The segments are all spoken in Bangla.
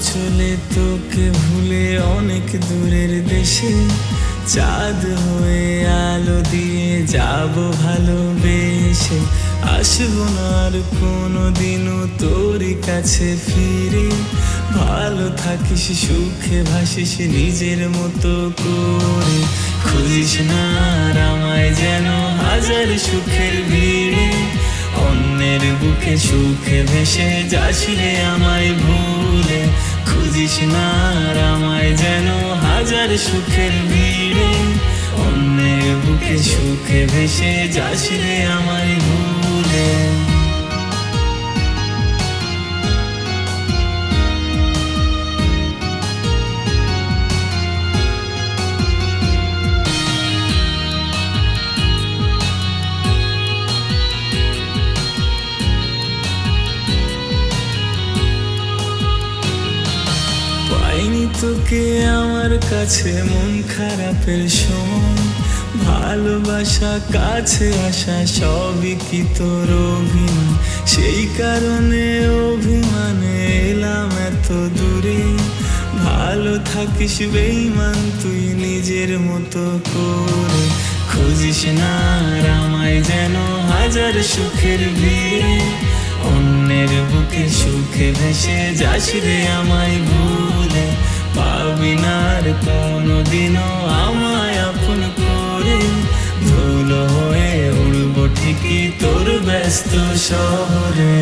চলে তোকে ভুলে অনেক দূরের দেশে, চাঁদ হয়ে আলো দিয়ে যাব ভালোবেসে। আসবো না আর কোনোদিনও তোর কাছে ফিরে, ভালো থাকিস সুখে ভাসিস নিজের মতো করে। খুঁজিস না আর আমায় যেন হাজার সুখের ভিড়ে, অন্যের বুকে সুখে ভেসে যাস রে আমায় ভুলে। খুঁজিস না আর আমায় যেন হাজার সুখের ভিড়ে, অন্যের বুকে সুখে ভেসে যাস রে আমায় ভুলে। পাইনি তোকে আমার কাছে মন খারাপের সময়, ভালোবাসা কাছে আসা সবই কি তোর অভিনয়? সেই কারণে অভিমানে এলাম এত দূরে, ভালো থাকিস বেঈমান তুই নিজের মতো করে। খুঁজিস না আর আমায় যেন হাজার সুখের ভিড়ে, অন্যের বুকে সুখে ভেসে যাস রে আমায় ভুলে। পাবি না আর কোনোদিনও আমায় আপন করে, ধুলো হয়ে উড়বো ঠিকই তোর ব্যস্ত শহরে।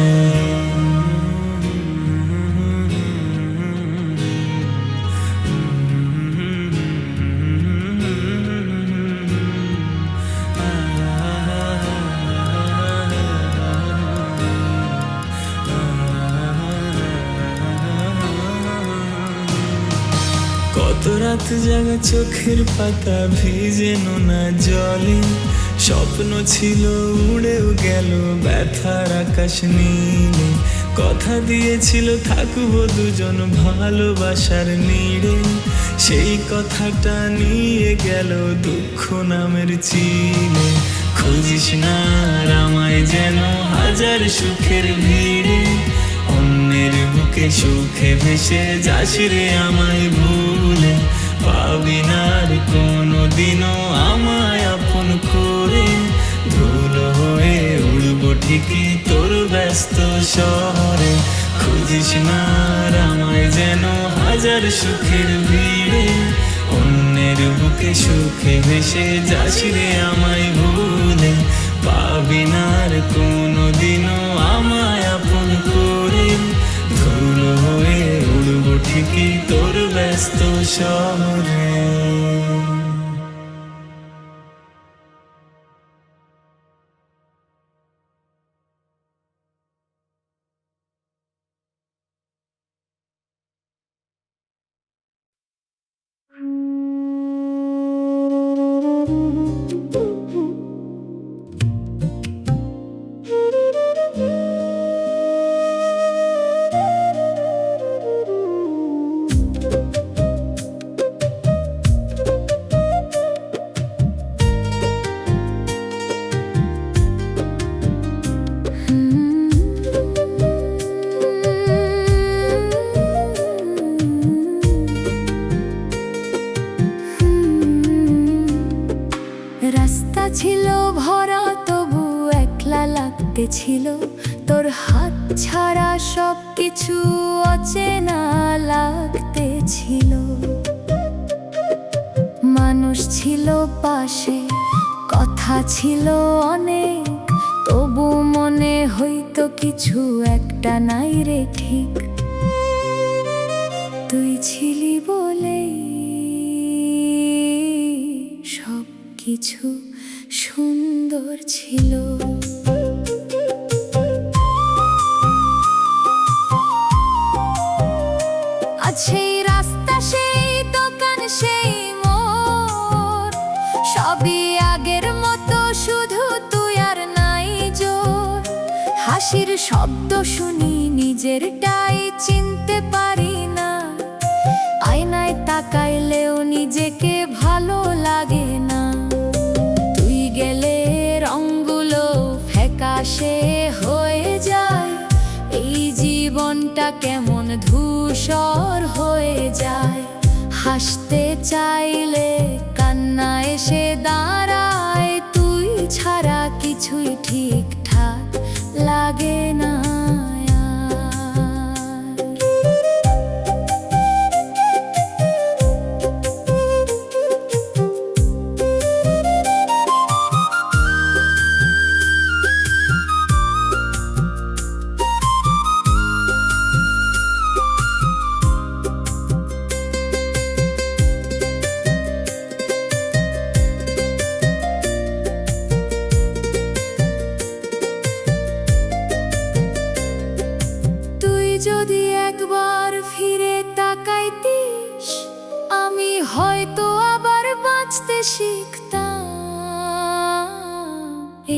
কত রাত জাগা চোখের পাতা ভিজে নোনা জলে, স্বপ্ন ছিল উড়েও গেল ব্যথার আকাশ নীলে। কথা দিয়েছিল থাকবো দুজন ভালোবাসার নিড়ে, সেই কথাটা নিয়ে গেল দুঃখ নামের চিলে। খুঁজিস না আর আমায় যেন হাজার সুখের ভিড়ে, অন্যের বুকে সুখে ভেসে যাস রে আমায় ভুলে। পাবি না আর কোনোদিনও আমায় আপন করে, ধুলো হয়ে উড়বো ঠিকই তোর ব্যস্ত শহরে। খুঁজিস না আর আমায় যেন হাজার সুখের ভিড়ে, অন্যের বুকে সুখে ভেসে যাস রে আমায় ভুলে। পাবি না আর কোনোদিনও আমায় আপন করে, ধুলো হয়ে উড়বো ঠিকই তোর ব্যস্ত শহরে। রাস্তা ছিল ভরা তবু একলা লাগতেছিল, তোর হাত ছাড়া সব কিছু অচেনা লাগতেছিল। মানুষ ছিল পাশে, কথা ছিল অনেক, তবু মনে হইতো কিছু একটা নাই রে ঠিক। তুই ছিলি বলেই সব কিছু সুন্দর ছিল। আজ সেই রাস্তা, সেই দোকান, সেই মোড়, সবই আগের মতো, শুধু তুই আর নাই জোর। হাসির শব্দ শুনি নিজেরটাই চিনতে পারি না, আয়নায় তাকাইলেও নিজেকে ভালো লাগে না। তুই গেলে রঙগুলো ফ্যাকাশে হয়ে যায়, এই জীবনটা কেমন ধূসর হয়ে যায়। হাসতে চাইলে কান্না এসে দাঁড়ায়, তুই ছাড়া কিছুই ঠিকঠাক লাগে না। যদি একবার ফিরে তাকাইতিস, আমি হয়তো আবার বাঁচতে শিখতাম।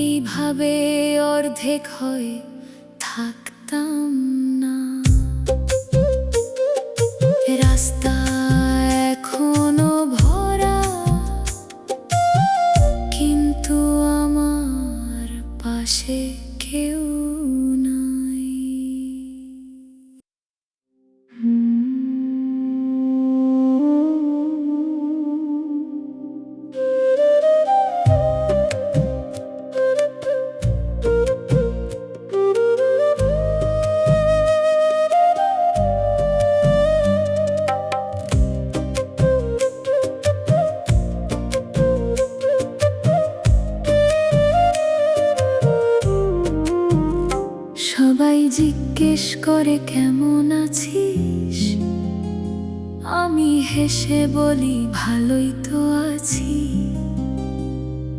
এইভাবে অর্ধেক হয়ে থাকতাম না। রাস্তা এখনো ভরা, কিন্তু আমার পাশে কেউ নাই। সবাই জিজ্ঞেস করে কেমন আছিস, আমি হেসে বলি ভালোই তো আছি।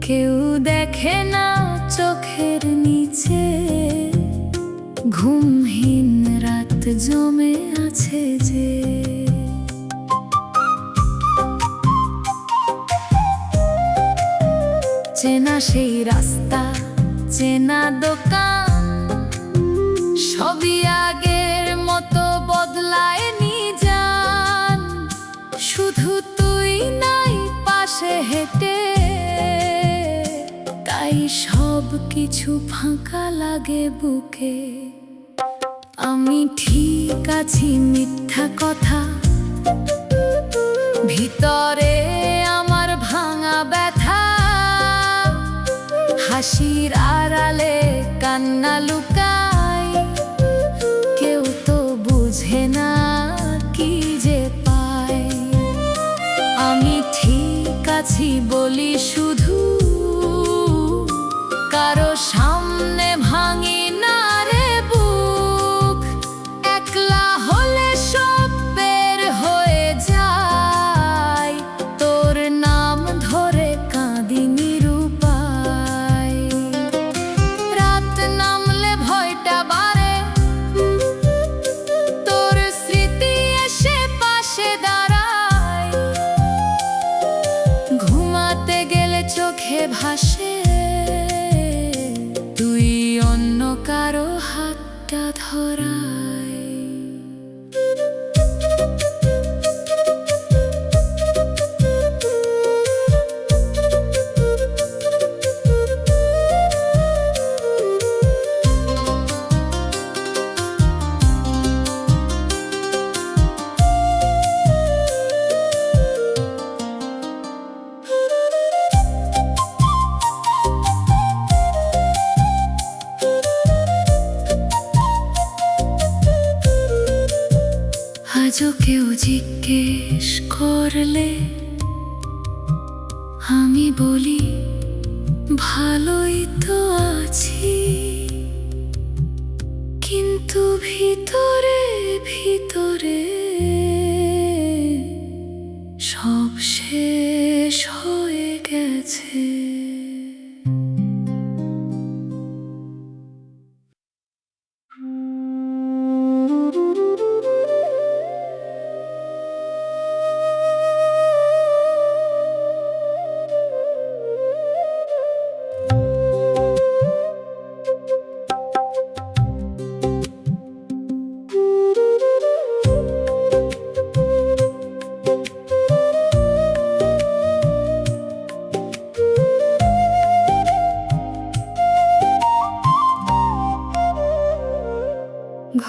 কেউ দেখে না চোখের নিচে, ঘুমহীন রাত জমে আছে যে। চেনা সেই রাস্তা, চেনা দোকান, সবই আগের মতো বদলায়নি জান। শুধু তুই নাই পাশে হেঁটে, তাই সব কিছু ফাঁকা লাগে বুকে। আমি ঠিক আছি মিথ্যা কথা, ভিতরে আমার ভাঙা ব্যথা। হাসির আড়ালে কান্না লুকাই, কেউ তো বুঝে না কি যে পায়। আমি ঠিক আছি বলি শুধু, কারো সামনে ভাঙি না রে বুক। একলা হলে সব বের হয়ে যায়, তোর নাম ধরে কাঁদি নিরুপায়। রাত নামলে ভয়টা বাড়ে, তোর স্মৃতি এসে পাশে দাঁড়ায়। ঘুমাতে গেলে চোখে ভাসে, তুই অন্য কারো হাতটা ধরায়। আজও কেউ জিজ্ঞেস করলে আমি বলি ভালোই তো আছি, কিন্তু ভিতরে ভিতরে সব শেষ হয়ে গেছে।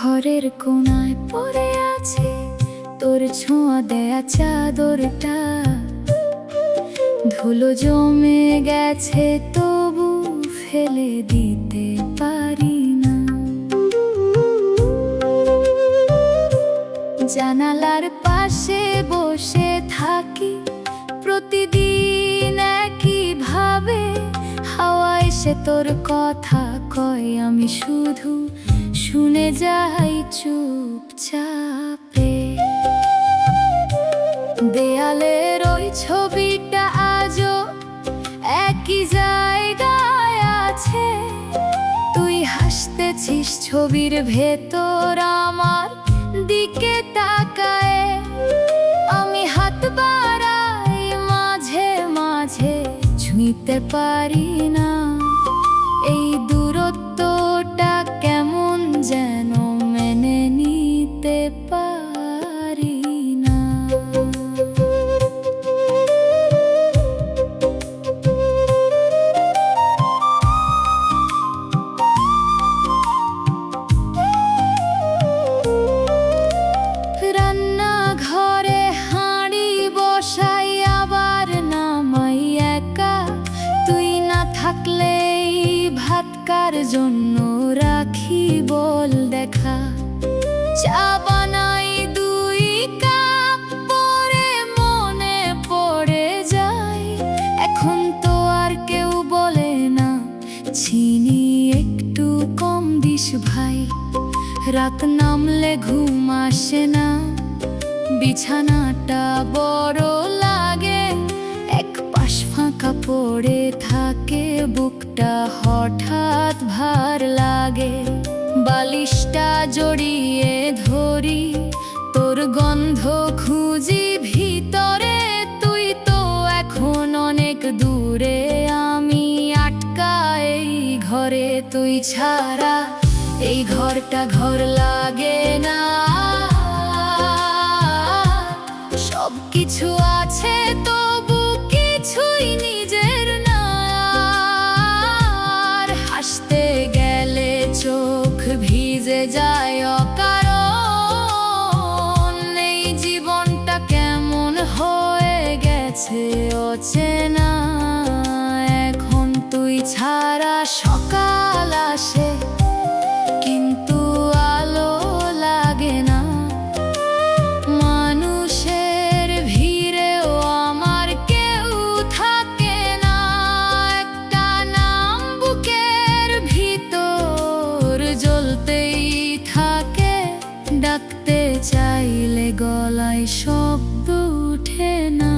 ঘরের কোণায় পড়ে আছে তোর ছোঁয়া দেয়া চাদরটা, ধুলো জমে গেছে তবু ফেলে দিতে পারি না। জানালার পাশে বসে থাকি প্রতিদিন একই ভাবে, হাওয়া এসে তোর কথা কয়, আমি শুধু শুনে যাই চুপচাপে। দেয়ালের ওই ছবিটা আজও একই জায়গায় আছে, তুই হাসতেছিস ছবির ভেতর আমার দিকে তাকায়। আমি হাত বাড়াই মাঝে মাঝে ছুঁইতে পারি না, এই দূরত্বটা কেমন যেন মেনে নিতে পারি না। রান্নাঘরে হাঁড়ি বসাই আবার নামাই একা, তুই না থাকলেই ভাত কার জন্য রাখি বল দেখা। চা বানাই 2 কাপ পরে মনে পড়ে যায়, এখন তো আর কেউ বলে না চিনি একটু কম দিস ভাই। রাত নামলে ঘুম আসে না, বিছানাটা বড় লাগে, এক পাশ ফাঁকা পড়ে থাকে, বুকটা হঠাৎ ভার লাগে। বালিশটা জড়িয়ে ধরি, তোর গন্ধ খুঁজি ভিতরে, তুই তো এখন অনেক দূরে, আমি আটকা এই ঘরে। তুই ছাড়া এই ঘরটা ঘর লাগে না, সব কিছু আছে তবু কিছুই নিজের না। আর হাসতে গেলে চোখ ভিজে যায় অকারণ, এই জীবনটা কেমন হয়ে গেছে অচেনা। এখন তুই ছাড়া সকাল আসে কিন্তু আলো লাগে না, মানুষের ভিড়েও আমার কেউ থাকে না। একটা নাম বুকের ভিতর জ্বলতেই থাকে, ডাকতে চাইলে গলায় শব্দ ওঠে না।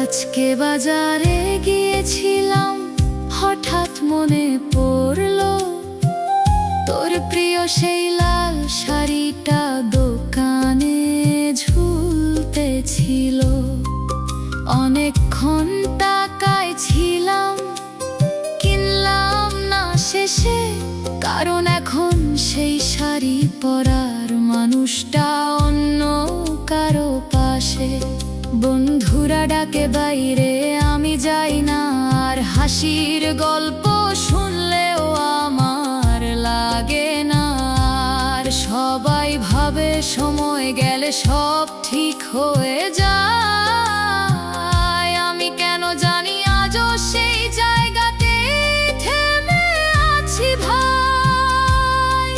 আজকে বাজারে গিয়েছিলাম, হঠাৎ মনে পড়লো তোর প্রিয় সেই লাল শাড়িটা দোকানে ঝুলতেছিল। অনেকক্ষণ তাকায় ছিলাম, কিনলাম না শেষে, কারণ এখন সেই শাড়ি পরার মানুষটা অন্য কারো পাশে। বন্ধুরা ডাকে বাইরে, আমি যাই না, আর হাসির গল্প শুনলেও আমার লাগে না। আর সবাই ভাবে সময় গেলে সব ঠিক হয়ে যায়, আমি কেন জানি আজও সেই জায়গাতে থেমে আছি ভাই।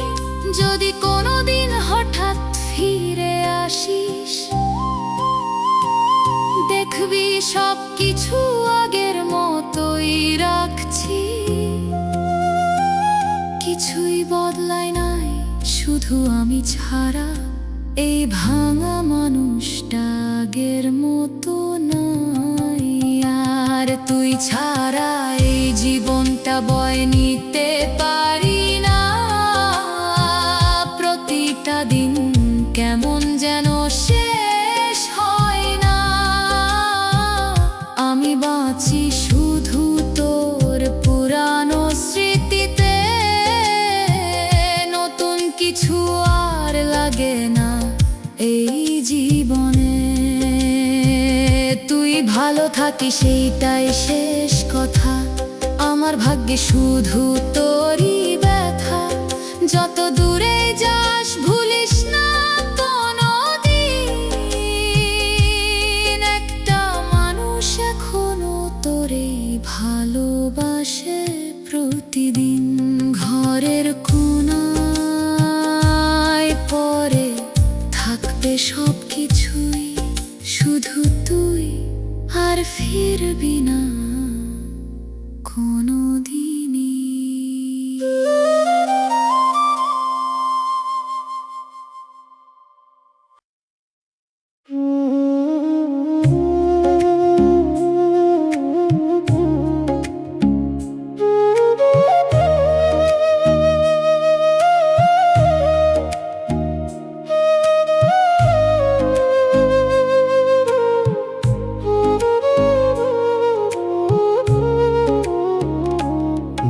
যদি কোনোদিন হঠাৎ ফিরে আসিস, দেখবি সব কিছু আগের মতোই রাখছি, কিছুই বদলায় নাই, শুধু আমি ছাড়া এই ভাঙা মানুষটা আগের মতো নাই। আর তুই ছাড়া এই জীবনটা বয় নিতে পারি না, প্রতিটা দিন কেমন যেন শেষ হয় না। আমি বাঁচি শুধু তোর পুরানো স্মৃতিতে, নতুন কিছু ভালো থাকি সেইটাই শেষ কথা। আমার ভাগ্যে শুধু তোরই ব্যথা। যত দূরে যাস ভুলিস না কোনোদিন, একটা মানুষ এখনো তোরে ভালোবাসে প্রতিদিন। ঘরের কোণায় পরে থাকবে সব কিছুই, শুধু তুই আর ফিরবি না কোনোদিনই।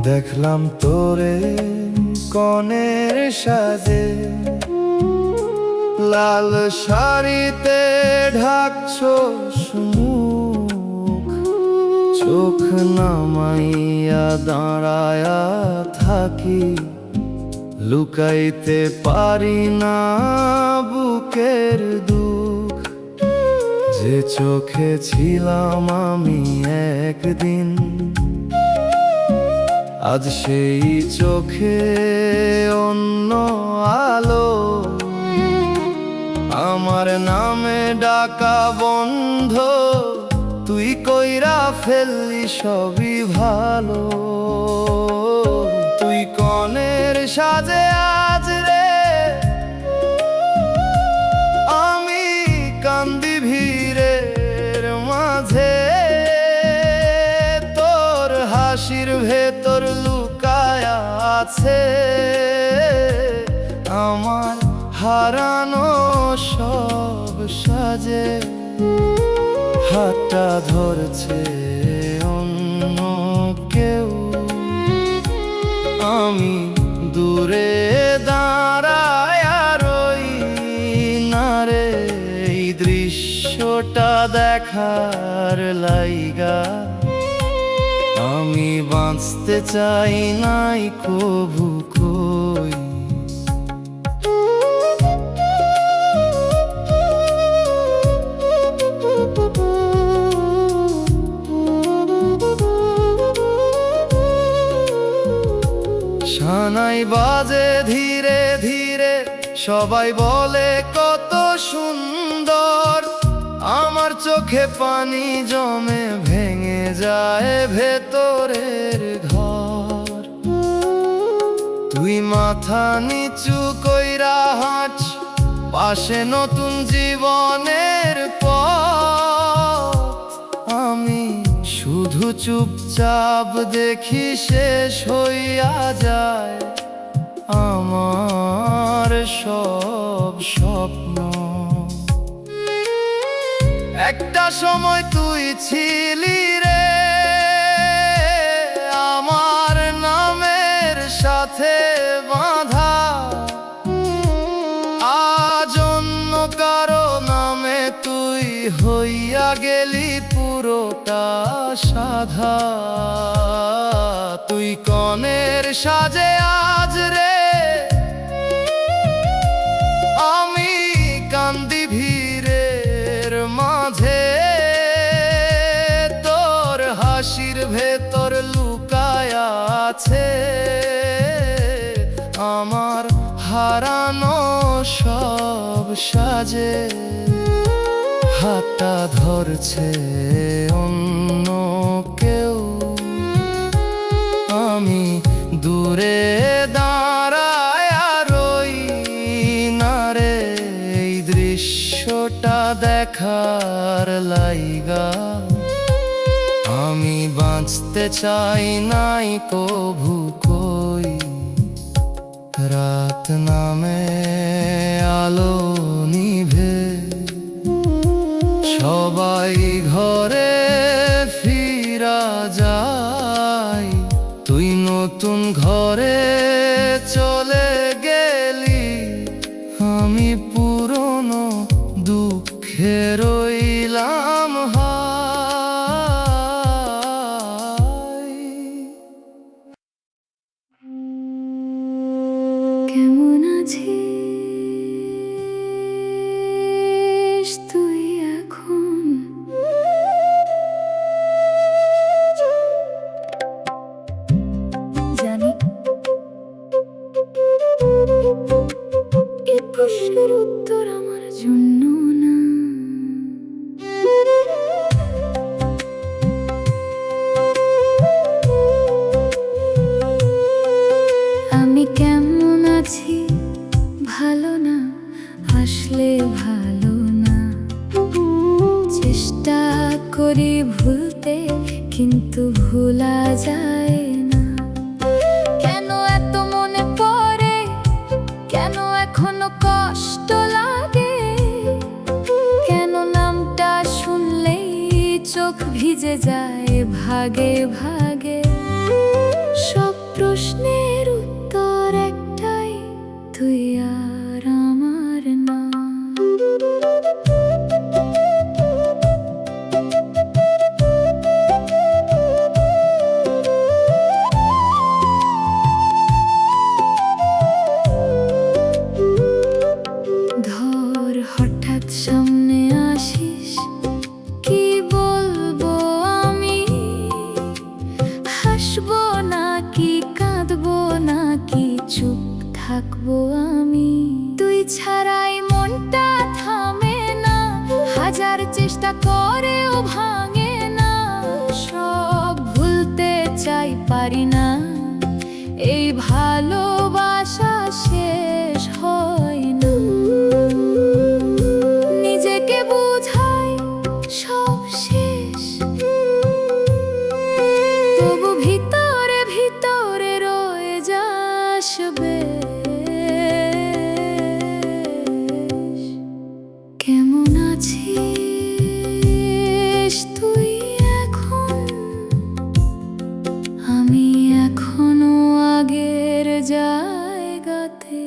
দেখলাম তোরে কনের সাজে, লাল শাড়িতে ঢাকছোস মুখ, চোখ নামাইয়া দাঁড়ায়া থাকি, লুকাইতে পারি না বুকের দুঃখ। যে চোখে ছিলাম আমি একদিন, আজ সেই চোখে অন্য আলো। আমার নামে ডাকা বন্ধ, তুই কইরা ফেললি সবই ভালো। তুই কনের সাজে আজ রে, আমি কান্দি ভিড়ের মাঝে। তোর হাসির ভেতর লুকায়া আছে আমার হারানো সব সাজে। হাতটা ধরছে অন্য কেউ, আমি দূরে দাঁড়ায় রই না রে। এই দৃশ্যটা দেখার লাইগা আমি বাঁচতে চাই নাই কভু কই। শানাই বাজে ধীরে ধীরে, সবাই বলে কত সুন্দর। আমার চোখে পানি জমে ভেঙে যায় ভেতরের ঘর। তুই মাথা নিচু কইরা হাঁট, পাশে নতুন জীবনের পথ। আমি শুধু চুপচাপ দেখি শেষ হইয়া যায় আমার সব স্বপ্ন। একটা সময় তুই ছিলি রে আমার নামের সাথে বাঁধা, আজ অন্য কারো নামে তুই হইয়া গেলি পুরোটা সাধা। তুই কনের সাজে আজ রে, আমি কান্দি ভিড়ের মাঝে। তোর হাসির ভেতর লুকায়া আছে আমার হারানো সব সাজে। হাতটা ধরছে অন্য কেউ, আমি দূরে দাঁড়ায় রই না রে। এই দৃশ্যটা দেখার লাইগা আমি বাঁচতে চাই নাই কভু কই। রাত নামে আলো নিভে, সবাই ঘরে ফিরা যায়। তুই নতুন ঘরে চলে গেলি, আমি পুরনো দুঃখে রইলাম হায়। কেমন আছিস তুই এখন? জানি এই প্রশ্নের উত্তর আমার জন্য না। আমি কেমন আছি ভালো না, আসলে ভালো না। চেষ্টা করি ভুলতে কিন্তু ভোলা যায় না। কেন এত মনে পড়ে, কেন এখনো কষ্ট লাগে, কেন নামটা শুনলেই চোখ ভিজে যায় ভাগে ভাগে। সব প্রশ্নের উত্তর একটাই, তুই আর আমার না। ধর হঠাৎ সামনে আসিস, কি বলবো আমি? হাসবো নাকি কাঁদবো নাকি চুপ থাকবো আমি? তুই ছাড়াই মনটা থামে না, হাজার চেষ্টা করেও ভাঙে না। সব ভুলতে চাই পারি না, এই ভালোবাসা শেষ হয় না। নিজেকে বোঝাই সব শেষ, তবু ভিতরে ভিতরে রয়ে যাস বেশ। কেমন আছিস তুই এখন? আমি এখনো আগের জায়গাতে।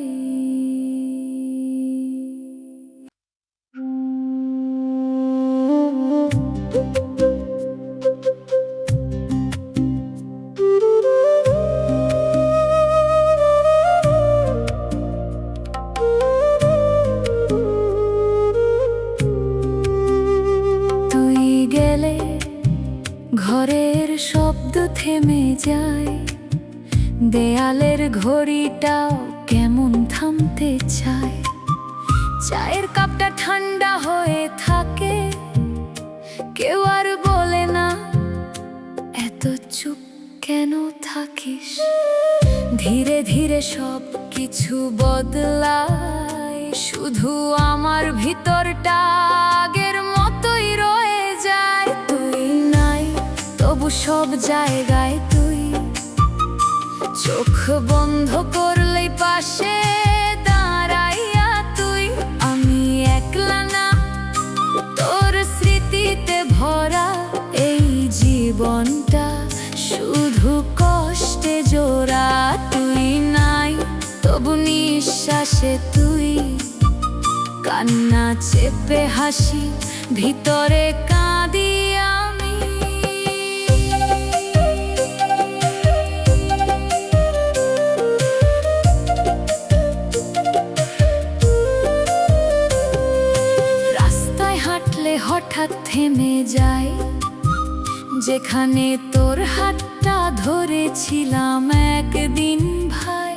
তুই গেলে ঘরের শব্দ থেমে যায়, দেয়ালের ঘড়িটাও কেমন থামতে চায়। চায়ের কাপটা ঠান্ডা হয়ে থাকে, কেউ আর বলে না এত চুপ কেন থাকিস। ধীরে ধীরে সব কিছু বদলায়, শুধু আমার ভিতরটা আগের মতোই রয়ে যায়। তুই নাই তবু সব জায়গায় তুই, চোখ বন্ধ করলেই পাশে দাঁড়াইয়া তুই। আমি একলা না, তোর স্মৃতিতে ভরা এই জীবনটা শুধু কষ্টে জোড়া। তুই নাই তবু নিঃশ্বাসে তুই, কান্না চেপে হাসি ভিতরে কাঁদি আমি। রাস্তায় হাঁটলে হঠাৎ থেমে যাই, যেখানে তোর হাতটা ধরেছিলাম একদিন ভাই।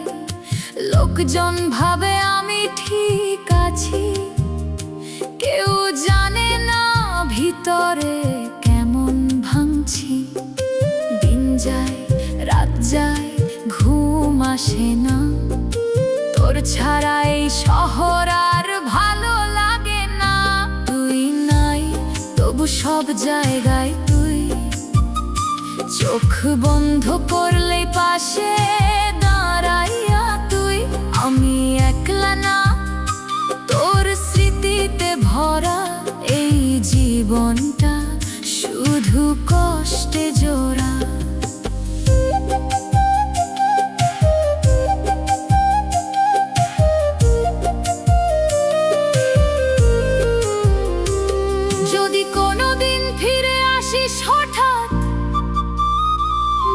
লোকজন ভাবে আমি ঠিক আছি, কেউ জানে না ভিতরে কেমন ভাঙছি। দিন যায় রাত যায় ঘুম আসে না, তোর ছাড়া এই শহর আর ভালো লাগে না। তুই নাই তবু সব জায়গায় তুই, চোখ বন্ধ করলে পাশে দাঁড়াইয়া তুই। আমি একলা না, তোর স্মৃতিতে ভরা এই জীবনটা শুধু কষ্টে জোড়া। যদি কোনোদিন ফিরে আসিস হঠাৎ,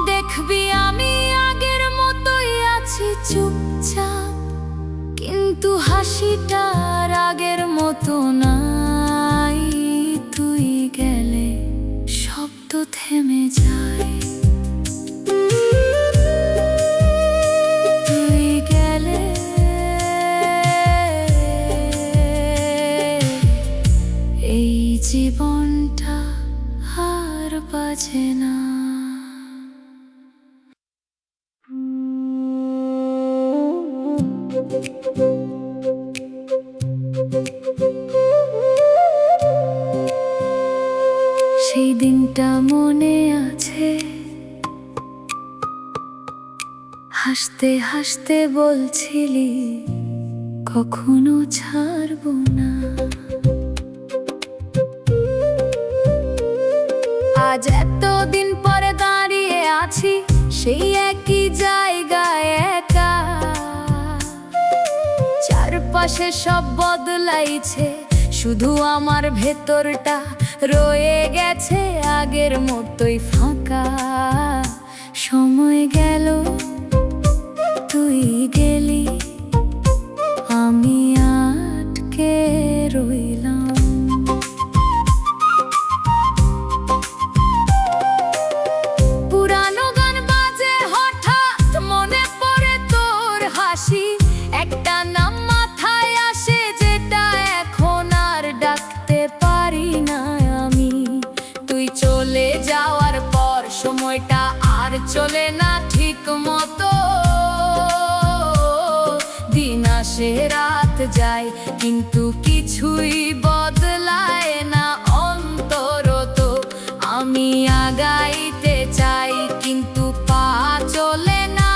দেখবি আমি আগের মতোই আছি চুপচাপ। হাসিটা আগের মতো নাই, তুই গেলে শব্দ থেমে যায়। তুই গেলে এই জীবনটা আর বাজে না। সেই দিনটা মনে আছে, হাসতে হাসতে বলছিলি কখনো ছাড়বো না। আজ এতদিন পরে দাঁড়িয়ে আছি সেই একই জায়গায় একা। চারপাশে সব বদলাইছে, শুধু আমার ভেতরটা রয়ে গেছে আগের মতোই ফাঁকা। সময় গেল, তুই গেলি, আমি আটকে রইলাম। পুরানো গান বাজে, হঠাৎ মনে পড়ে তোর হাসি। একটা নাম মাথায় আসে যেটা এখন আর ডাকতে পারি না আমি। তুই চলে যাওয়ার পর সময়টা আর চলে না ঠিক মতো। দিন আসে রাত যায় কিন্তু কিছুই বদলায় না অন্তরত। আমি আগাইতে চাই কিন্তু পা চলে না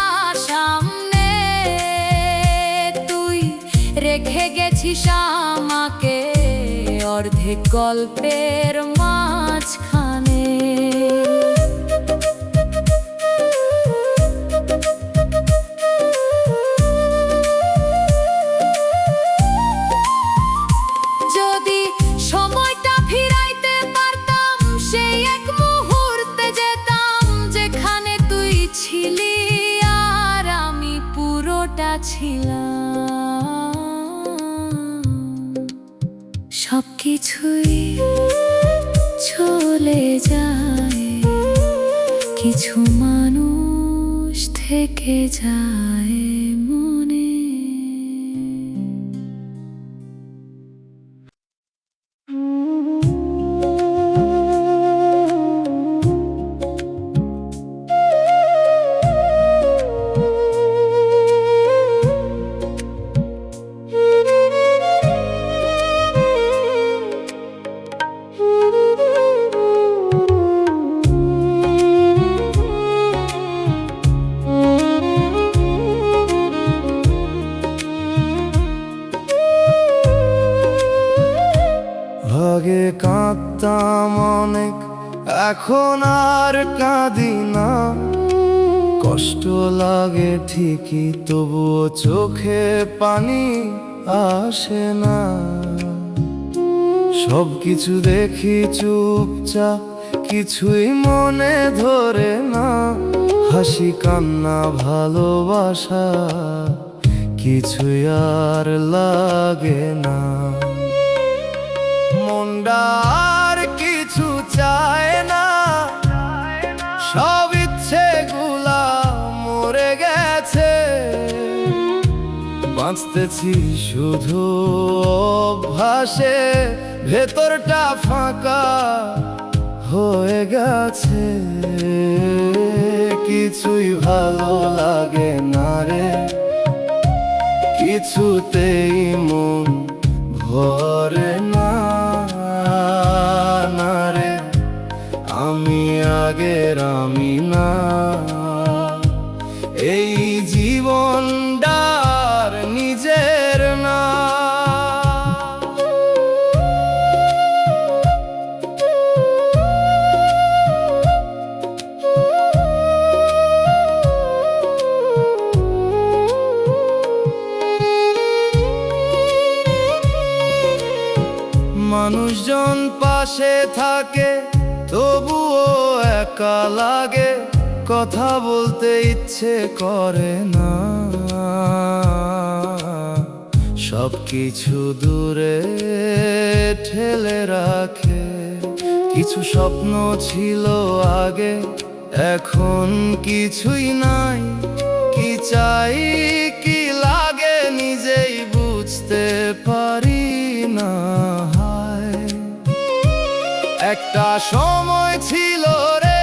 সামনে। তুই রেখে গেছিস আমাকে অর্ধেক গল্পের মাঝখানে। যদি সময়টা ফিরাইতে পারতাম, সেই এক মুহূর্তে যেতাম যেখানে তুই ছিলি আর আমি পুরোটা ছিলাম। সবকিছুই চলে যায়, কিছু মানুষ থেকে যায় মনে। আগে কাঁদতাম অনেক, এখন আর কাঁদি না। কষ্ট লাগে ঠিকই, তবুও চোখে পানি আসে না। সবকিছু দেখি চুপচাপ, কিছুই মনে ধরে না। হাসি কান্না ভালোবাসা কিছুই আর লাগে না। মনটা আর কিছু চায় না, সব ইচ্ছেগুলা মরে গেছে। বাঁচতেছি শুধু অভ্যাসে, ভেতরটা ফাঁকা হয়ে গেছে। কিছুই ভালো লাগে না রে, কিছুতেই মন ভরে না। না রে, আমি আগের আমি না। এই জীবনটার নিজের না। মানুষজন পাশে থাকে, তবুও একা লাগে। কথা বলতে ইচ্ছে করে না। সব কিছু দূরে ঠেলে রাখে। কিছু স্বপ্ন ছিল আগে, এখন কিছুই নাই। কি চাই কি লাগে নিজেই বুঝতে পারি না। হায়, একটা সময় ছিল রে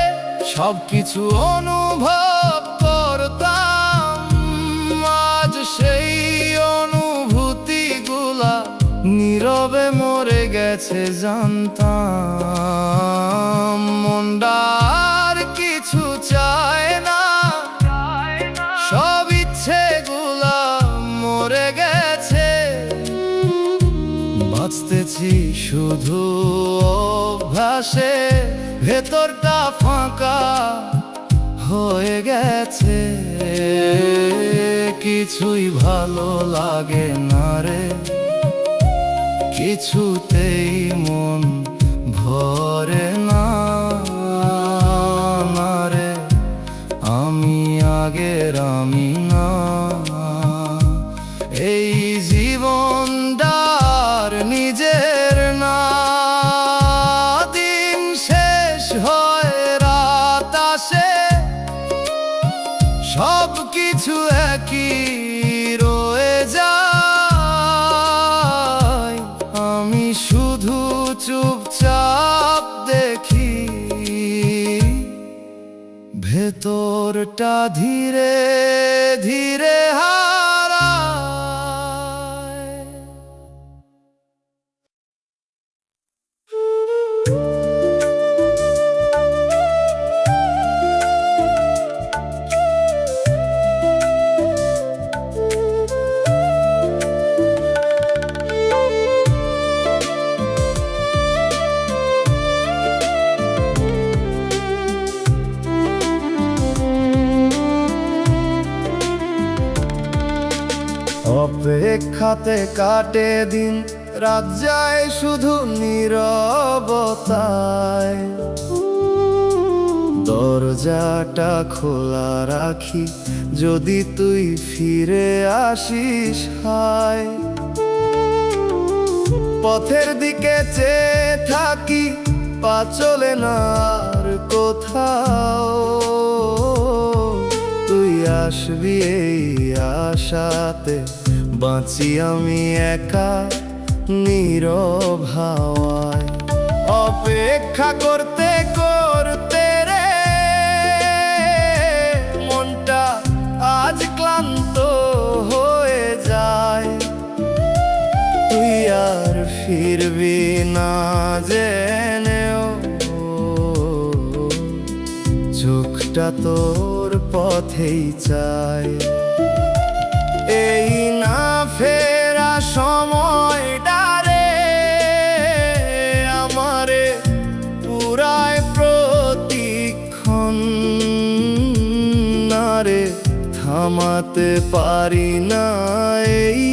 সবকিছু অনুভব করতাম। আজ সেই অনুভূতিগুলা নীরবে মরে গেছে জানতাম। মনটা আর কিছু চায় না, সব ইচ্ছেগুলা মরে গেছে। বাঁচতেছি শুধু অভ্যাসে, ভেতরটা ফাঁকা হয়ে গেছে। কিছুই ভালো লাগে না রে, কিছুতেই মন ভরে না। না রে, আমি আগের আমি না। এই জীবনটার নিজের না। দিন শেষ হয়, রাত আসে, সব কিছু একই রয়ে যায়। আমি শুধু চুপচাপ দেখি, ভেতরটা ধীরে ধীরে হারায়। অপেক্ষাতে কাটে দিন, রাত যায় শুধু নীরবতায়। দরজাটা খোলা রাখি, যদি তুই ফিরে আসিস। হায়, পথের দিকে চেয়ে থাকি, পা চলে না আর কোথাও। তুই আসবি এই আশাতে, বাঁচি আমি একা নীরব হাওয়ায়। অপেক্ষা করতে করতে রে মনটা আজ ক্লান্ত হয়ে যায়। তুই আর ফিরবি না জেনেও, চোখটা তোর পথেই চায়। এই না ফেরা সময়টা রে আমারে পুরায় প্রতিক্ষণ। না রে, থামাতে পারি না এই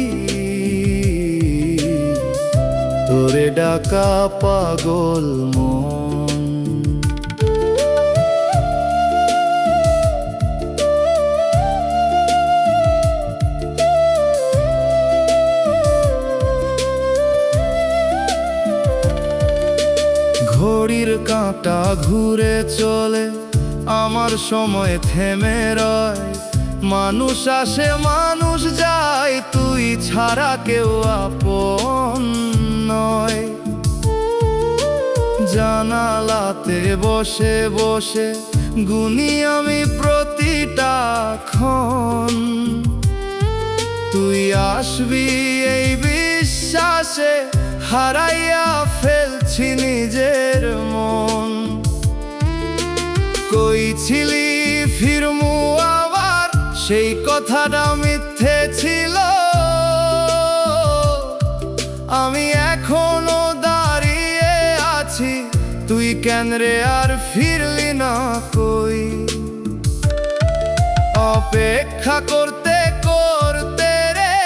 তোরে ডাকা পাগল মন। ঘড়ির কাঁটা ঘুরে চলে, আমার সময় থেমে রয়। মানুষ আসে মানুষ যায়, তুই ছাড়া কেউ আপন নয়। জানালাতে বসে বসে গুনি আমি প্রতিটা ক্ষণ। তুই আসবি এই বিশ্বাসে, হারাইয়া ফেলছি নিজের মন। কই ছিলি ফিরমু আবার, সেই কথাটা মিথ্যে ছিল। আমি এখনো দাঁড়িয়ে আছি, তুই কেন রে আর ফিরলি না কই। অপেক্ষা করতে করতে রে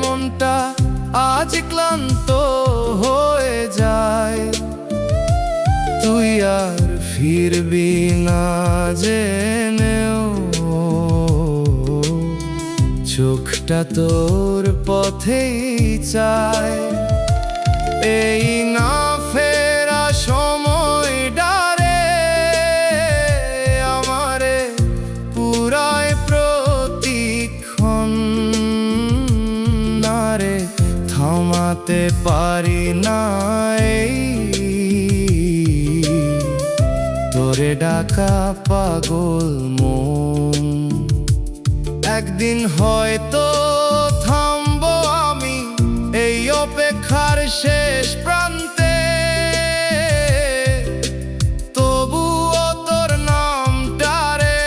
মনটা আজ ক্লান্ত হয়ে যায়। তুই আর ফিরবি না জেনেও, চোখটা তোর পথেই চায়, এই না ফেরা সময় ডারে আমারে পুরায় প্রতিক্ষণ, নারে থামাতে পারি না এই তোরে ডাকা পাগল মন। একদিন হয়তো থামবো আমি এই অপেক্ষার শেষ প্রান্তে, তবুও তোর নামটারে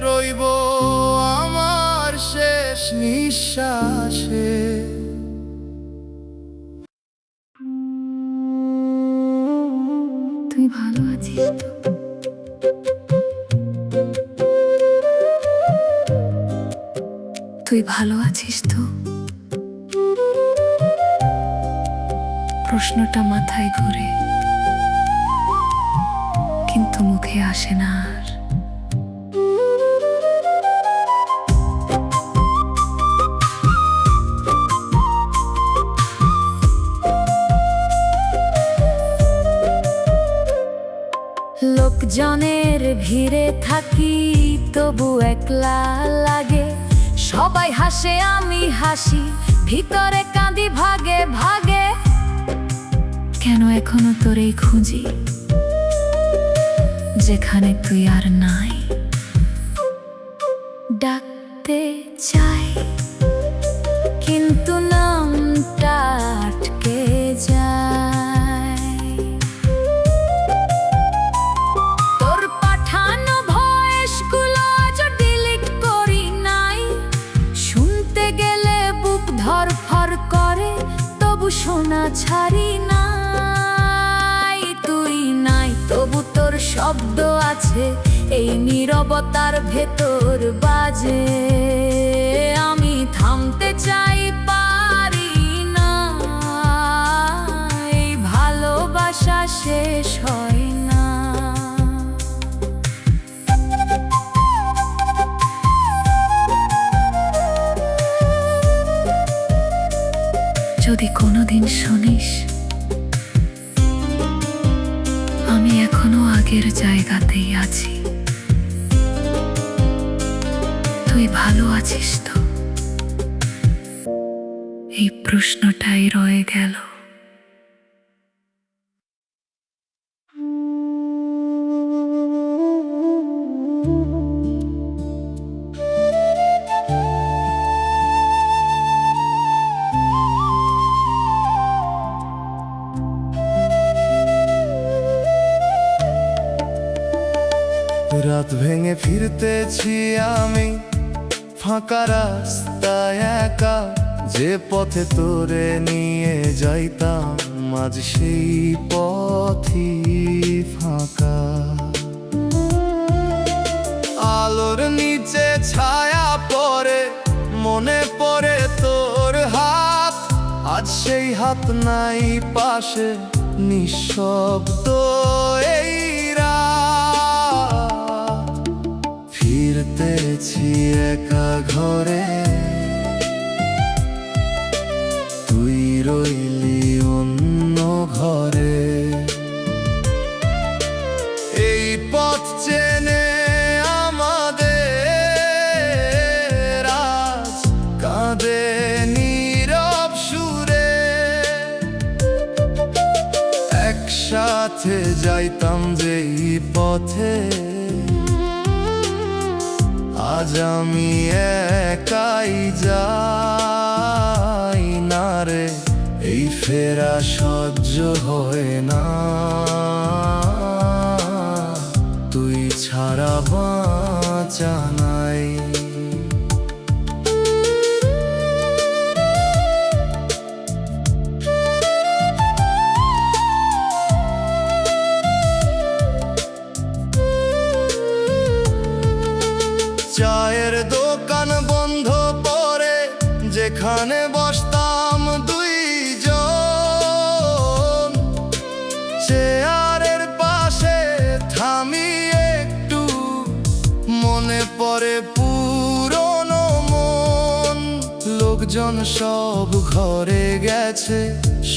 রইব আমার শেষ নিঃশ্বাসে। তুই ভালো আছিস তো? তুই ভালো আছিস তো? প্রশ্নটা মাথায় ঘুরে কিন্তু মুখে আসে না আর। লোকজনের ভিড়ে থাকি তবু একলা লাগে, সবাই হাসে আমি হাসি, ভিতরে কাঁদি ভাগে ভাগে। কেন এখনো তোরেই খুঁজি যেখানে তুই আর নাই, ডাকতে চাই কিন্তু নামটা আটকে যায়। তোর পাঠানো ভয়েসগুলো আজও ডিলিট করি নাই, শুনতে গেলে বুক ধরফর করে তবু শোনা ছাড়ি নাই। তুই নাই তবু তোর শব্দ আছে এই নীরবতার ভেতর বাজে, আমি থামতে চাই পারি না, এই ভালোবাসা শেষ হয় না। যদি কোনোদিন শুনিস আমি এখনো আগের জায়গাতেই আছি, তুই ভালো আছিস তো? এই প্রশ্নটাই রয়ে গেল। রাত ভেঙে ফিরতেছি আমি ফাঁকা রাস্তায় একা, যে পথে তোরে নিয়ে যাইতাম আজ সেই পথই ফাঁকা। আলোর নিচে ছায়া পড়ে মনে পড়ে তোর হাত, আজ সেই হাত নাই পাশে, নিঃশব্দ এই রাত। ফিরতেছি একা ঘরে, তুই রইলি অন্য ঘরে। এই পথ চেনে আমাদের আজ কাঁদে নীরব সুরে, একসাথে যাইতাম যেই পথে, আজ আমি একাই যাই না রে, এই ফেরা সহ্য হয় না, তুই ছাড়া বাঁচা নাই। চায়ের দোকান বন্ধ পড়ে যেখানে বসতাম দুইজন, চেয়ারের পাশে থামি একটু মনে পড়ে পুরো প্রিয়জন সব ঘরে গেছে,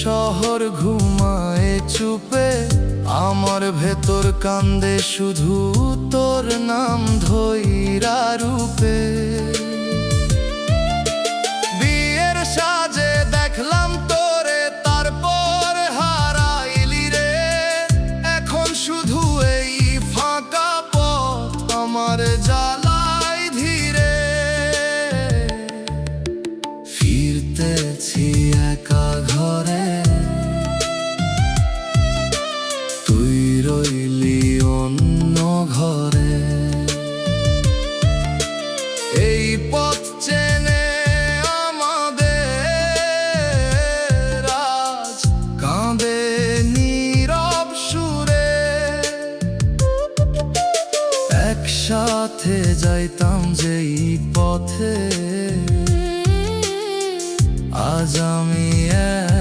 শহর ঘুমায় চুপে, আমার ভেতর কান্দে শুধু তোর নাম ধইরা রূপে। বিয়ের সাজে দেখলাম তোরে, তারপর হারাইলি রে। এখন শুধু এই ফাঁকা পথ আমার জ্বালাই ধীরে। ফিরতেছি একা ঘরে, তুই রইলি অন্য ঘরে। এই পথ চেনে আমাদের আজ কাঁদে নীরব সুরে। একসাথে যাইতাম যেই পথে, আজ আমি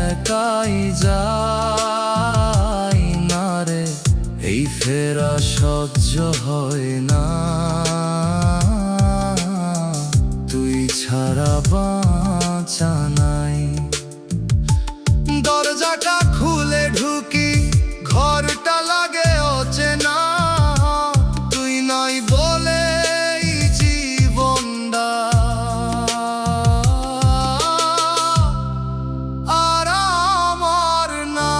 একাই যাই না রে। এই ফেরা সহ্য হয় না, তুই ছাড়া বাঁচা নাই। দরজাটা খুলে ঢুকি, ঘরটা লাগে অচেনা, তুই নাই বলে এই জীবনটা আর আমার না।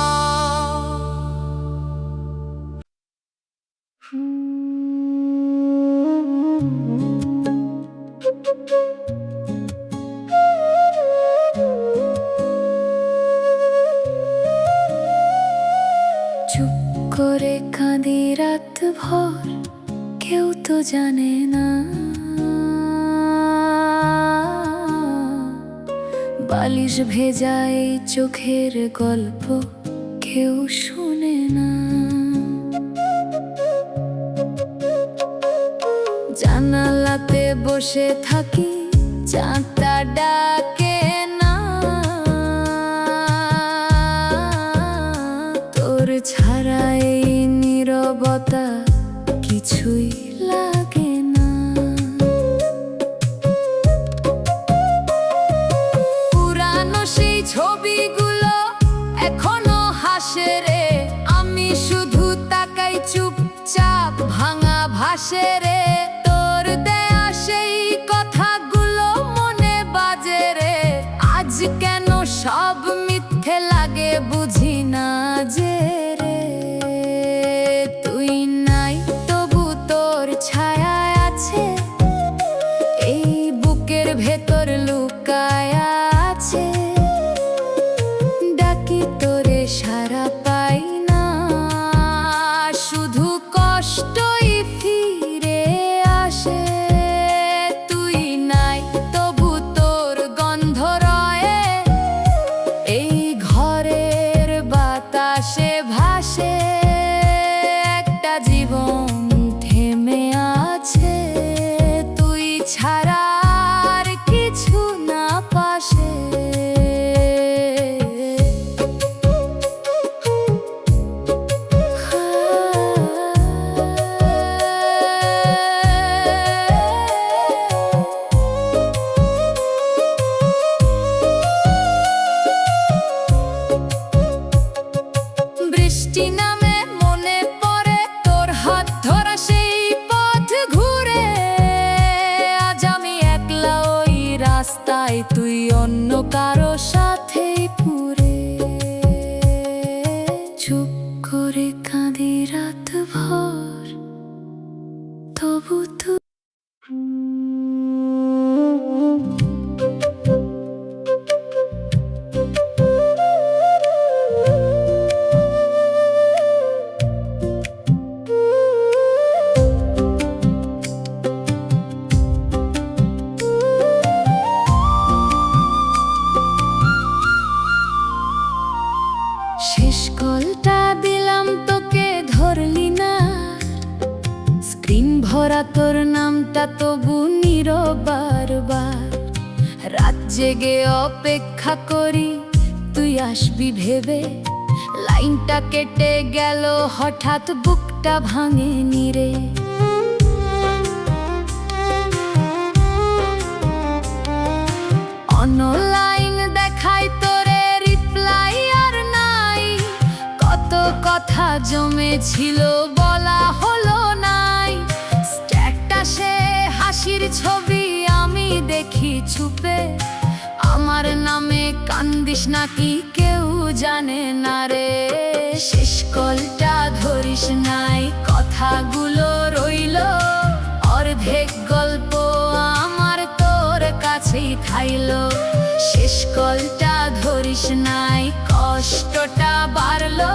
চুপ করে কাঁদি রাত ভর, কেউ তো জানে না। বালিশ ভেজা এই চোখের গল্প কেউ শুনে না। জানালাতে বসে থাকি, চাঁদটা ডাকে না। তোর ছাড়া এই নীরবতা কিছুই লাগে না। পুরানো সেই ছবিগুলো এখনো হাসে রে, আমি শুধু তাকাই চুপচাপ ভাঙা ভাসে রে। তোর দেয়া সেই কথাগুলো মনে বাজে রে, আজ কেন সব মিথ্যে লাগে বুঝি না যে রে। তুই নাই তবু তোর ছায়া আছে, এই বুকের ভেতর লুকায় আছে। ডাকি তোরে সারা পাই না, শুধু কষ্টই ফিরে আসে। তুই নাই তবু তোর গন্ধ রয়ে, এই ঘরের বাতাসে ভাসে। একটা জীবন থেমে আছে, তুই ছাড়া আর কিছু না পাশে। বৃষ্টি নামে মনে পড়ে তোর হাত ধরা সেই পথ ঘুরে। আজ আমি একলা ওই রাস্তায়, তুই অন্য কারো সাথেই পুরে। চুপ করে কাঁদি রাত ভর, তবু তুই শেষ কলটা দিলাম তোকে, ধরলি না। স্ক্রিন ভরা তোর নামটা তবু নীরব বারবার। রাত জেগে অপেক্ষা করি তুই আসবি ভেবে, লাইনটা কেটে গেল হঠাৎ, বুকটা ভাঙে নিরে। অনল ছিল বলা হলো নাই। স্ট্যাটাসে হাসির ছবি আমি দেখি চুপে, আমার নামে কান্দিস নাকি কেউ জানে না রে। শেষ কলটা ধরিস নাই, কথাগুলো রইলো অর্ধেক গল্প আমার তোর কাছেই খাইলো। শেষ কলটা ধরিস নাই, কষ্টটা বাড়লো,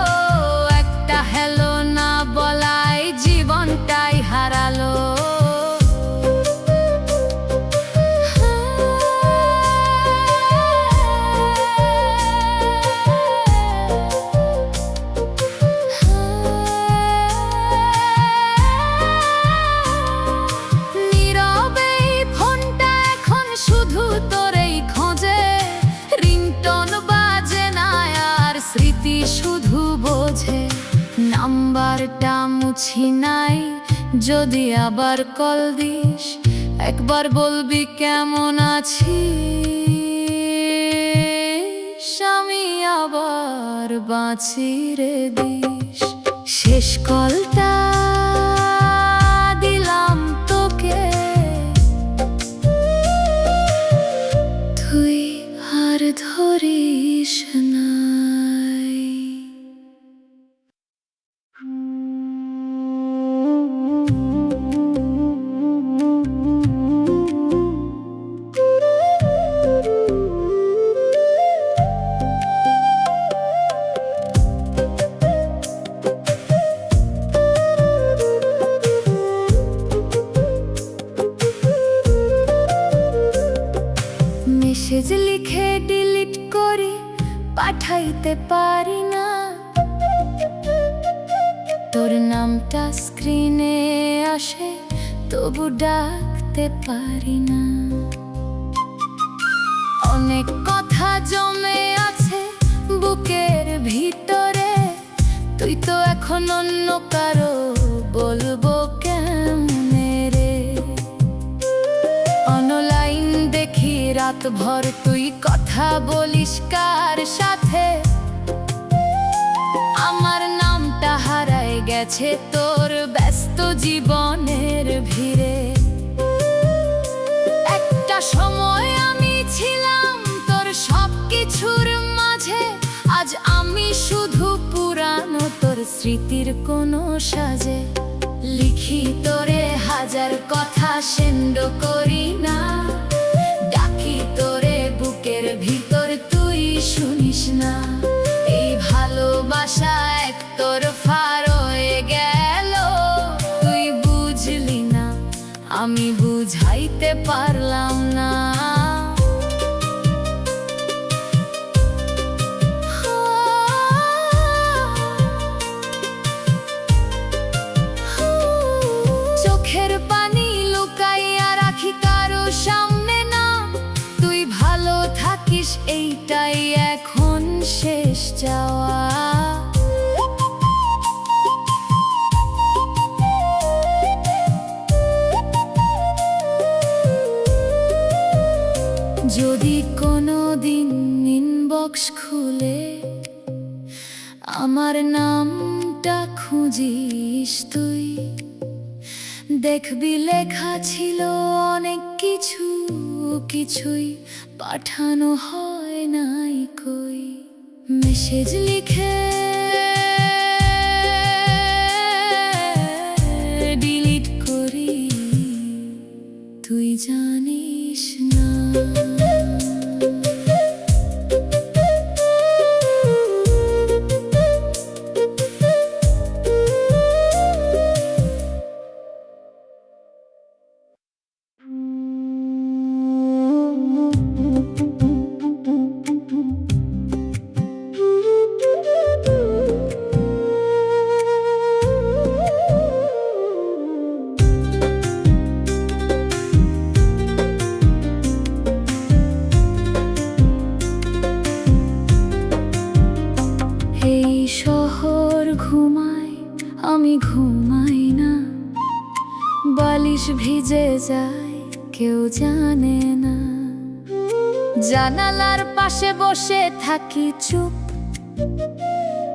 একটা হেলো না বলাই জীবনটাই হারালো। শুধু বোঝে নাম্বারটা মুছি নাই, যদি আবার কল দিস একবার বলবি কেমন আছিস, আমি আবার বাঁচি রে দিস। শেষ কলটা দিলাম তোকে, তুই আর ধরিস না। মেসেজ লিখে ডিলিট করি, পাঠাইতে পারি না, তোর নামটা স্ক্রিনে আসে তবু ডাকতে পারি না। অনেক কথা জমে আছে বুকের ভিতরে, তুই তো এখন অন্য কারো, বলবো কেমনে রে। অনলাইন দেখি রাত ভর তুই কথা বলিস কার সাথে, আমার নামটা হারায় গেছে তোর ব্যস্ত জীবনের ভিড়ে। একটা সময় আমি ছিলাম তোর সবকিছুর মাঝে, আজ আমি শুধু পুরানো তোর স্মৃতির কোনো সাজে। লিখি তোরে হাজার কথা সেন্ড করি না, ডাকি তোরে বুকের ভিতর তুই শুনিস না। এই ভালোবাসা একতরফা রয়ে গেল, তুই বুঝলি না, আমি বুঝাইতে পারলাম না। চোখের পানি লুকাইয়া রাখি কারো সামনে না, তুই ভালো থাকিস এইটাই এখন শেষ চাওয়া। যদি কোনোদিন ইনবক্স খুলে আমার নামটা খুঁজিস তুই, দেখবি লেখা ছিল অনেক কিছু, কিছুই পাঠানো হয় নাই কই। মেসেজ লিখে ডিলিট করি, তুই জানিস না। আমি ঘুমাই না, বালিশ ভিজে যায় কেউ জানে না। জানালার পাশে বসে থাকি চুপ,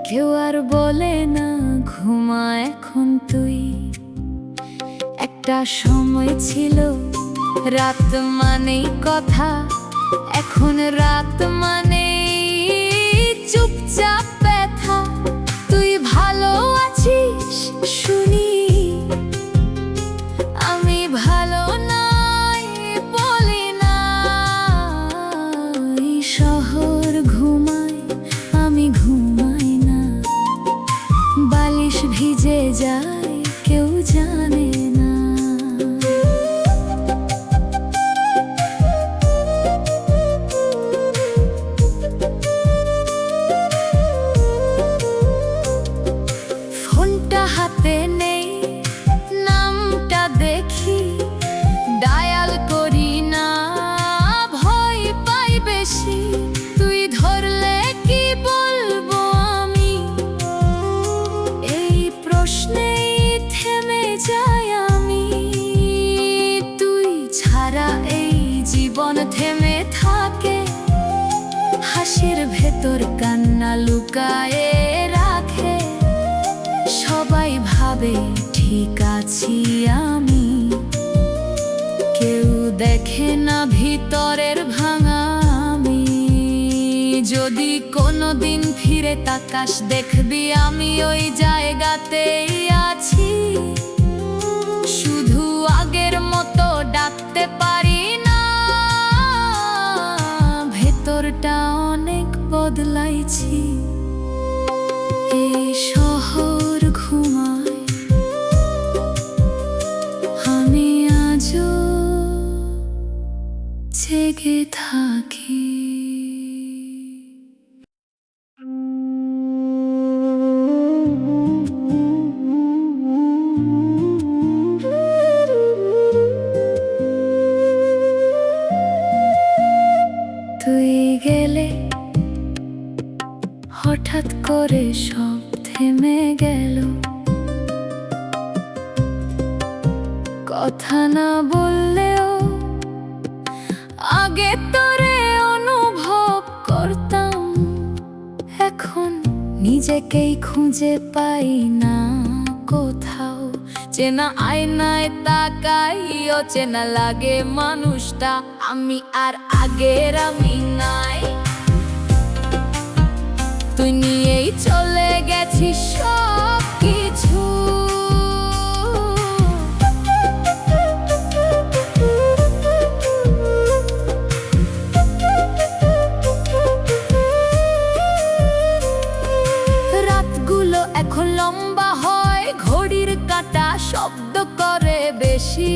কেউ আর বলে না ঘুমা এখন তুই। একটা সময় ছিল রাত মানেই কথা, এখন রাত মানেই চুপচাপ ব্যথা। তুই ভালো আছিস শুনি, আমি ভালো নাই বলি না। এই শহর ঘুমায়, আমি ঘুমাই না। বালিশ ভিজে যায়, কেউ জানে না। ফোনটা হাতে নেই, নামটা দেখি, ডায়াল করি না, ভয় পাই বেশি। তুই ধরলে কি বলবো আমি, এই প্রশ্নেই থেমে যাই আমি। তুই ছাড়া এই জীবন থেমে থাকে, হাসির ভেতর কান্না লুকায়ে রাখে। সবাই ভাবে ঠিক আছি আমি, কেউ দেখে না ভিতরের ভাঙা আমি। যদি কোনোদিন ফিরে তাকাস, দেখবি আমি ওই জায়গাতেই আছি। শুধু আগের মতো ডাকতে পারি না, ভেতরটা অনেক বদলাইছি। এই শহর ঘুমায়, আমি আজও জেগে থাকি। তুই গেলে হঠাৎ করে সব থেমে গেল। কথা না বললেও আগে তোরে অনুভব করতাম। এখন নিজেকেই খুঁজে পাই না কোথাও। চেনা আয়নায় তাকাই, অচেনা লাগে মানুষটা। আমি আর আগের আমি নাই, তুই নিয়েই চলে গেছিস সব কিছু। রাতগুলো এখন লম্বা হয়, ঘড়ির কাঁটা শব্দ করে বেশি।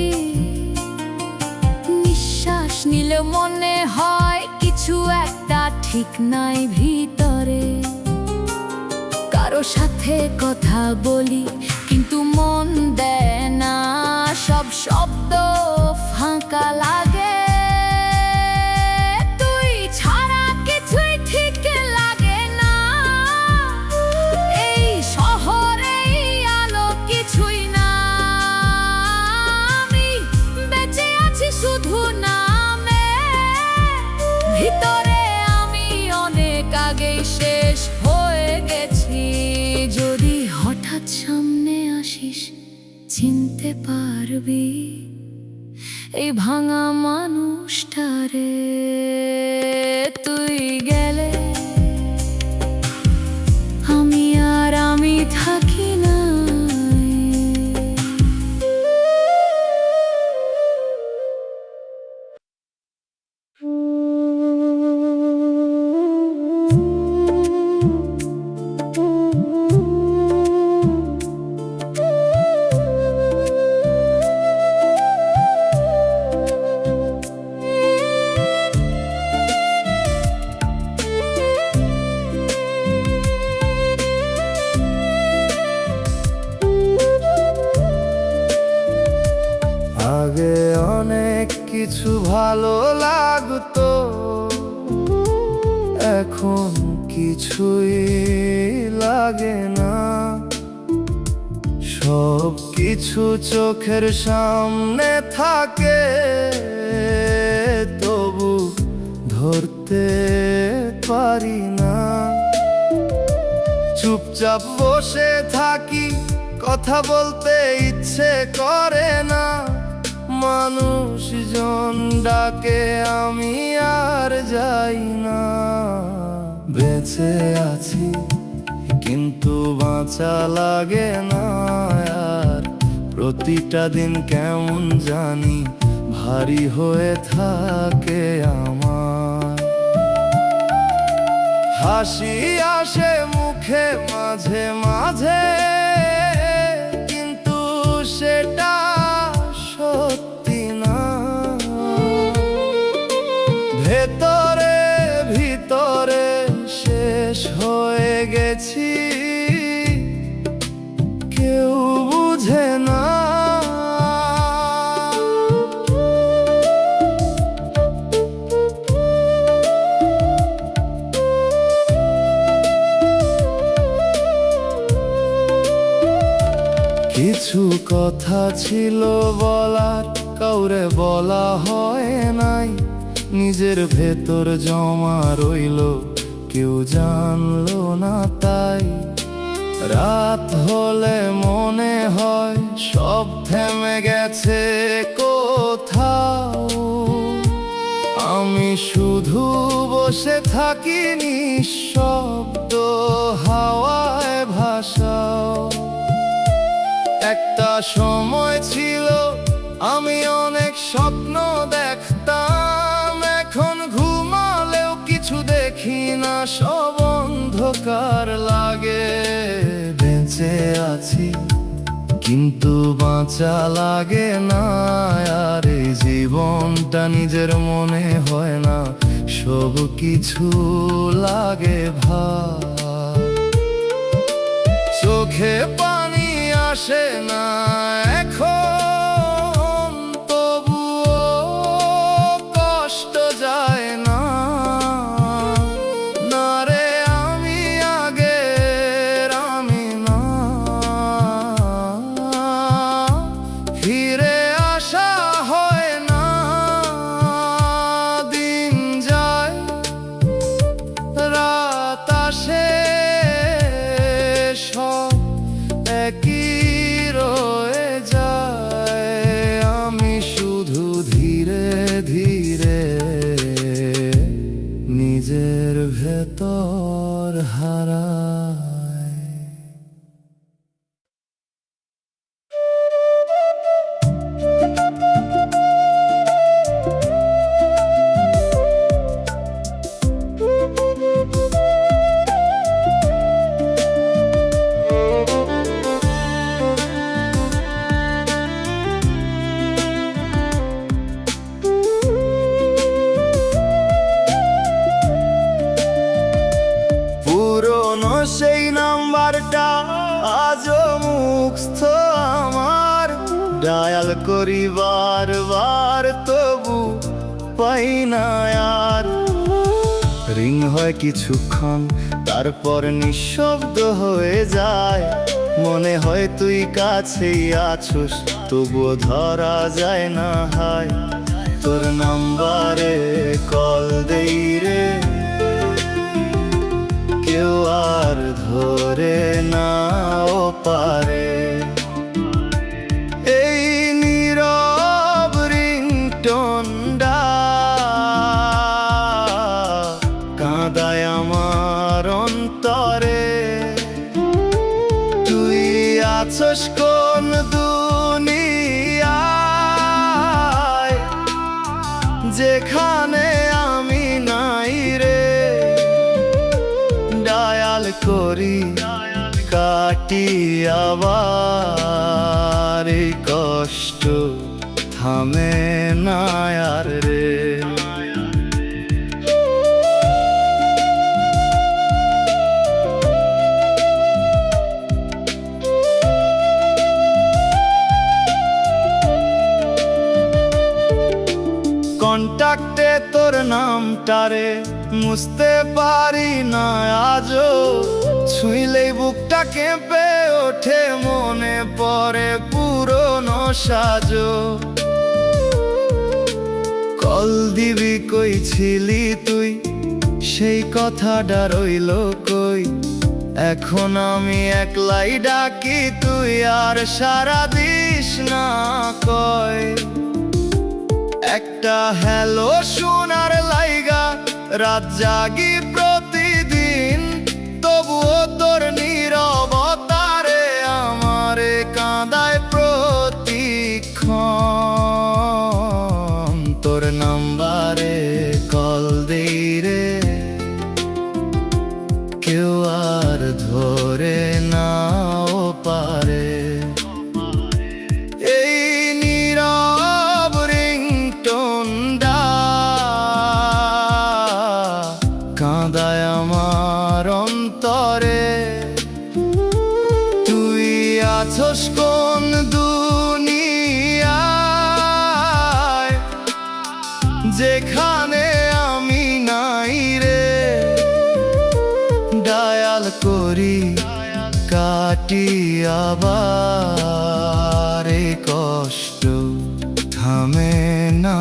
নিঃশ্বাস নিলে মনে হয় কিছু একটা ঠিক নাই ভিতরে। কারো সাথে কথা বলি, কিন্তু মন দেয় না, সব শব্দ ফাঁকা লাগে। তুই ছাড়া কিছুই ঠিক লাগে না, এই শহরে আলো কিছুই না। আমি বেঁচে আছি শুধু নামে, ভিতরে আমি অনেক আগেই শেষ হয়ে গেছি। যদি হঠাৎ সামনে আসিস, চিনতে পারবি এই ভাঙা মানুষটারে। তুই গেলে আমি আর আমি থাকি না। আগে অনেক কিছু ভালো লাগতো, এখন কিছুই লাগে না। সব কিছু চোখের সামনে থাকে, তবু ধরতে পারি না। চুপ চুপচাপ বসে থাকি, কথা বলতে ইচ্ছে করে না। মানুষজন ডাকে, আমি আর যাই না। বেঁচে আছি কিন্তু বাঁচা লাগে না আর। প্রতিটা দিন কেমন জানি ভারী হয়ে থাকে আমার। হাসি আসে মুখে মাঝে মাঝে, কিন্তু সেটা সত্যি না। ভেতরে ভিতরে শেষ হয়ে গেছি, কেউ বুঝে না। কিছু কথা ছিল বলার, কাউরে বলা হয় নাই। নিজের ভেতর জমা রইল, কেউ জানলো না তাই। রাত হলে মনে হয় সব থেমে গেছে কোথাও। আমি শুধু বসে থাকি নিঃশব্দ, হাওয়ায় ভাসাও। একটা সময় ছিল আমি অনেক স্বপ্ন দেখতাম, এখন ঘুমালেও কিছু দেখি না, সব অন্ধকার লাগে। বেঁচে আছি কিন্তু বাঁচা লাগে না আর। এই জীবনটা নিজের মনে হয় না, সব কিছু লাগে ভার। চোখে পানি আসে না এখন, তবুও কষ্ট যায় না। না রে আমি আগের আমি না, ফিরে আসা হয় না। দিন যায় রাত আসে, সব একই রয়ে যায়। আমি শুধু ধীরে ধীরে নিজের ভেতর হারাই। পুরনো সেই নাম্বারটা আজও মুখস্থ আমার। ডায়াল করি বারবার তবু পাই না আর। রিং হয় কিছুক্ষণ, তারপর নিঃশব্দ হয়ে যায়। মনে হয় তুই কাছেই আছোস, তবুও ধরা যায় না। হায় তোর নাম্বারে কল দেই রে, কেউ আর ধরে নাও পারে। এই নীরব রিংটোনটা কাঁদায় আমার অন্তরে। তুই আছোস কোন দুনিয়ায়, যেখানে আমি নাই রে। ডায়াল করি কাটি আবার, এই কষ্ট থামে না আর রে। কন্টাক্টে তোর নামটারে মুছতে পারি না আজও। ছুঁইলেই বুকটা কেঁপে ওঠে, মনে পড়ে পুরনো সাজো। কল দিবি কই ছিলি তুই, সেই কথাটা রইল কই। এখন আমি একলাই ডাকি, তুই আর সারা দিস না কয়। একটা হ্যালো শোনার লাইগা রাত জাগি প্রতিদিন, তবুও তোর নীরবতারে আমারে কাঁদায় প্রতিক্ষণ। তোর নাম্বারে কল দেই রে, কেউ আর ধরে নাও পারে। এই নীরব রিংটোনটা কাঁদায় আমার অন্তরে। তুই আছস কোন দুনিয়ায়, যেখানে আমি নাই রে। ডায়াল করি কাটি আবার, এই কষ্ট থামে না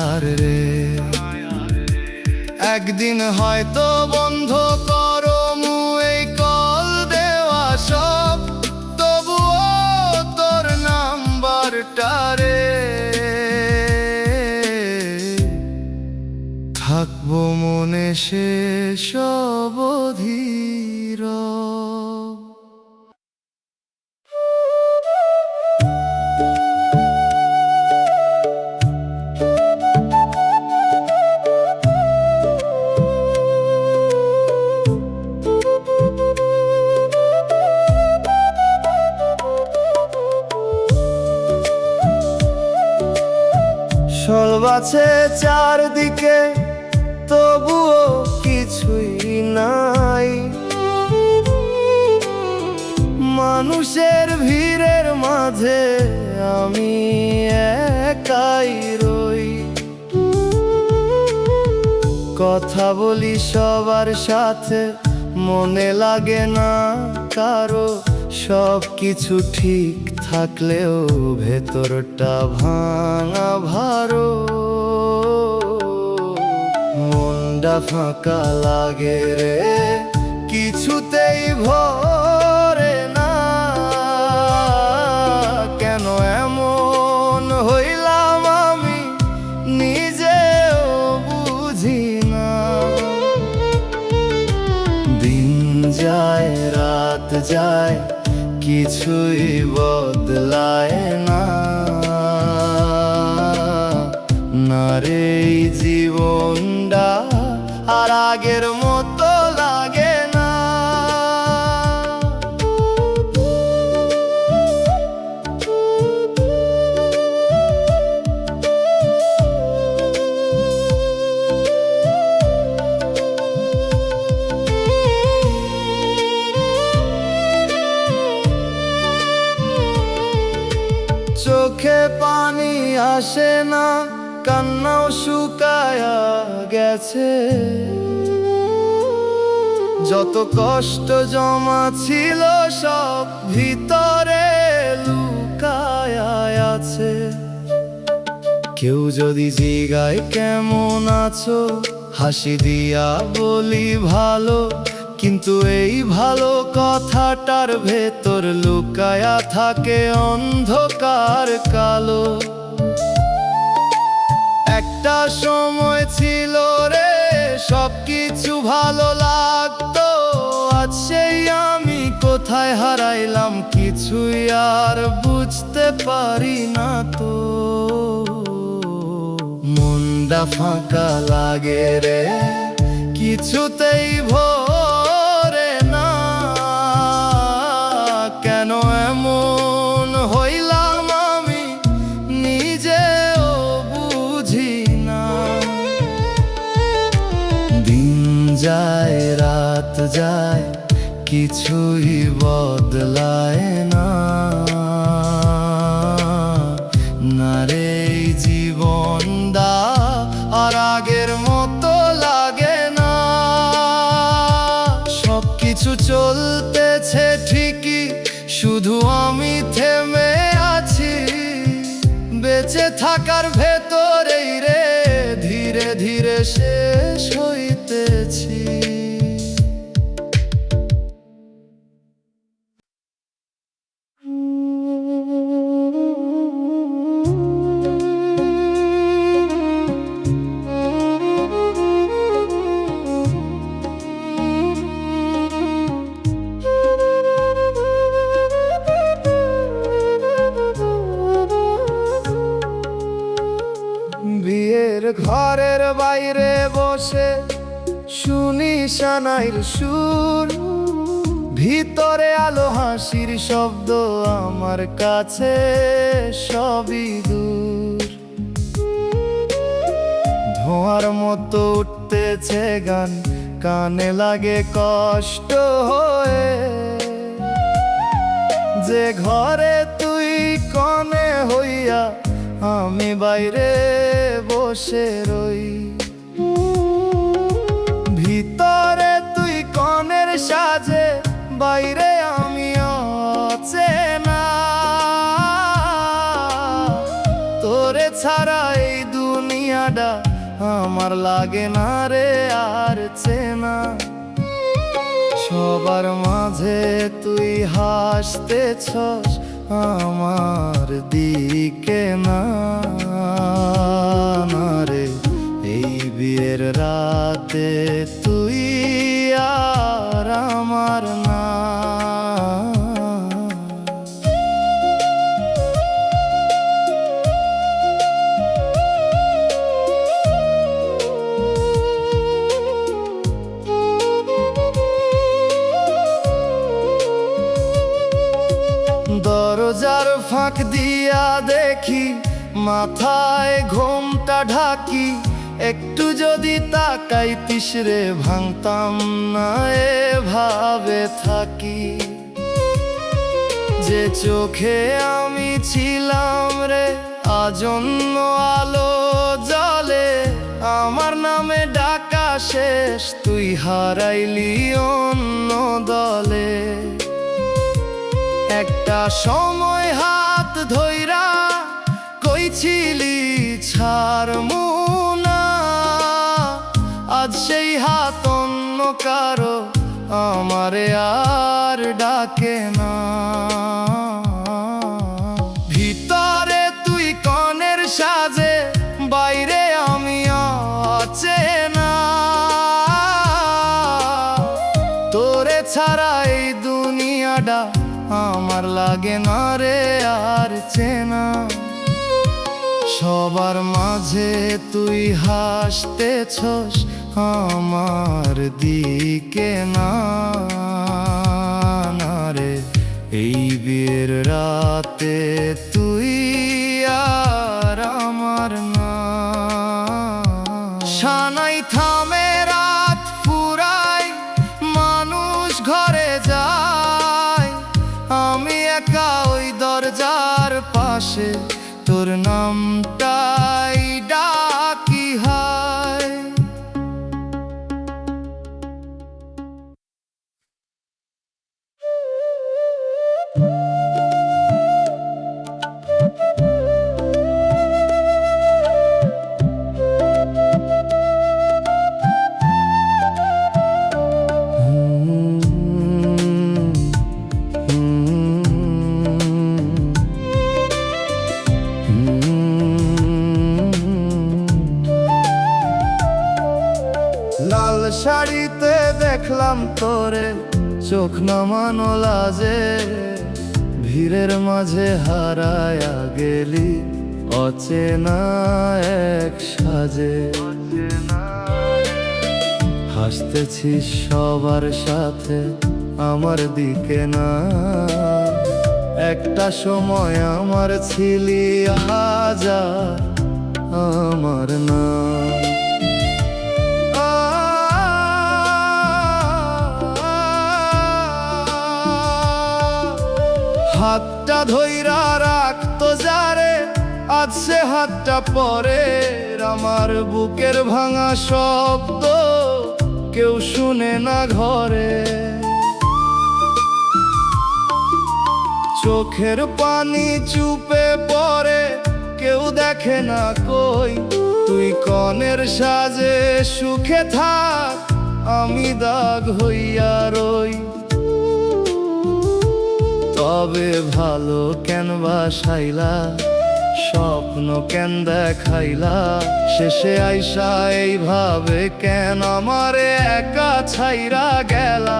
আর রে। একদিন হয়তো বন্ধ করো মু এই কল দেওয়া সব, তবুও তোর নাম্বারটারে থাকবো মনে শেষ অবধির। শোলবাছে চারদিকে, তবুও কিছুই নাই। মানুষের ভিড়ের মাঝে আমি একাই রই। কথা বলি সবার সাথে, মনে লাগে না কারো। সব কিছু ঠিক থাকলেও ভেতরটা ভাঙা ভারো। মনটা ফাঁকা লাগে রে, কিছুতেই ভরে না। কেন এমন হইলাম আমি নিজেও বুঝি না। দিন যায় রাত যায়, কিছুই বদলায় না। না রে, এই জীবনটা আর আগের মতো লাগে না। চোখে পানি আসে না, কান্নাও শুকায়া গেছে। যত কষ্ট জমা ছিল সব ভিতরে লুকায়া আছে। কেউ যদি জিগায় কেমন আছো, হাসি দিয়া বলি ভালো। কিন্তু এই ভালো কথাটার ভেতর লুকায়া থাকে অন্ধকার কালো। একটা সময় ছিল রে, সবকিছু ভালো লাগতো। আজ সেই আমি কোথায় হারাইলাম, কিছুই আর বুঝতে পারি না তো। মনটা ফাঁকা লাগে রে, কিছুতেই ভরে না। কেন এমন হইলাম আমি নিজেও বুঝি না। দিন যায় রাত যায়, কিছুই বদলায় না। না রে, এই জীবনটা আর আগের মতো লাগে না। সবকিছু চলতেছে ঠিকই, শুধু আমি থেমে আছি। বেঁচে থাকার ভেতরেই রে ধীরে ধীরে শেষ হইতেছি। বিয়ের ঘরের বাইরে বসে শুনি সানাইর সুর, ভিতরে আলো হাসির শব্দ, আমার কাছে সবই দূর। ধোঁয়ার মতো উঠতেছে গান, কানে লাগে কষ্ট হয়ে, যে ঘরে তুই কনে হইয়া আমি বাইরে বসে রই। ভিতরে তুই কনের সাজে, বাইরে আমি অচেনা। তোরে ছাড়া এই দুনিয়াটা আমার লাগে না রে আর চেনা। সবার মাঝে তুই হাসতেছস, আমার দিকে না রে। এই বিয়ের রাতে তুই আর আমার না। দরজার ফাঁক দিয়া দেখি, মাথায় ঘোমটা ঢাকি, একটু যদি তাকাইতিস রে ভাঙতাম না এভাবে থাকি। যে চোখে আমি ছিলাম রে আজন্য আলো জলে, আমার নামে ডাকা শেষ, তুই হারাইলি অন্য দলে। একটা সময় হাত ধইরা কইছিলি ছাড়মু না, আজ সেই হাত অন্য কারো আমারে আর ডাকে না। ভিতরে তুই কনের সাজে, বাইরে আমি অচেনা। তোরে ছাড়া এই দুনিয়াটা আমার লাগে না রে আর চেনা। সবার মাঝে তুই হাসতেছস, আমার দিকে না রে। এই বিয়ের রাতে তুই আর আমার না। সানাই থামে রাত ফুরাই, মানুষ ঘরে যায়, আমি একা ওই দরজার পাশে, তোর নামটাই ডাকি হায়। লাল শাড়িতে দেখলাম তোরে, চোখ নামানো লাজে, ভিড়ের মাঝে হারায়া গেলি অচেনা এক সাজে। হাসতেছিস সবার সাথে, আমার দিকে না। একটা সময় আমার ছিলি, আজ আর আমার না। হাতটা ধইরা রাখতো যারে, আজ সে হাতটা পরে। আমার বুকের ভাঙা শব্দ কেউ শুনে না ঘরে। চোখের পানি চুপে পড়ে, কেউ দেখে না কই। তুই কনের সাজে সুখে থাক, আমি দাগ হইয়া রই। তবে ভালো কেন বাসাইলা, স্বপ্ন কেন দেখাইলা, শেষে আইসা এইভাবে কেন আমারে একা ছাইরা গেলা।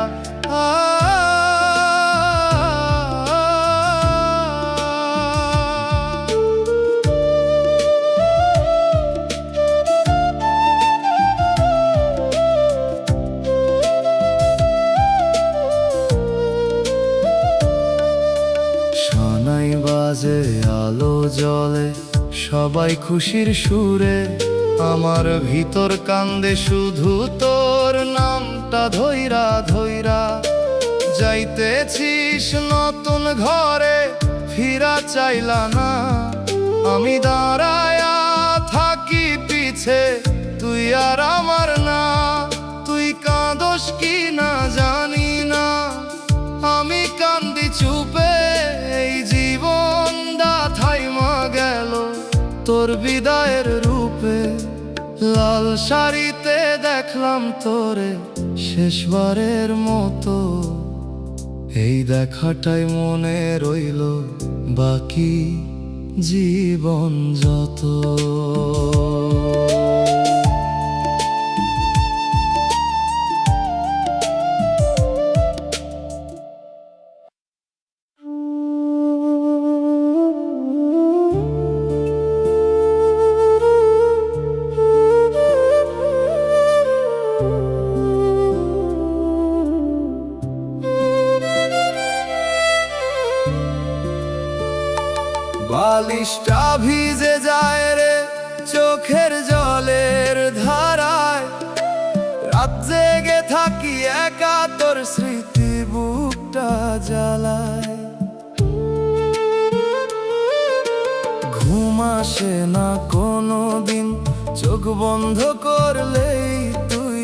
সবাই খুশির সুরে, আমার ভিতর কান্দে শুধু তোর নামটা ধইরা ধইরা। যাইতেছিস নতুন ঘরে, ফিরা চাইলা না। আমি দাঁড়ায়া থাকি পিছে, তুই আর আমার না। তুই কাঁদোস কি না জানি না, আমি কান্দি চুপে। এই জীবনটা থাইমা গেল তোর বিদায়ের রূপে। লাল শাড়িতে দেখলাম তোরে শেষবারের মতো, এই দেখাটাই মনে রইল বাকি জীবন যত। বালিশটা ভিজে যায় রে চোখের জলের ধারায়। রাত জেগে থাকি একা, তোর স্মৃতি বুকটা জ্বালায়। ঘুম আসে না কোনো দিন, চোখ বন্ধ করলেই তুই।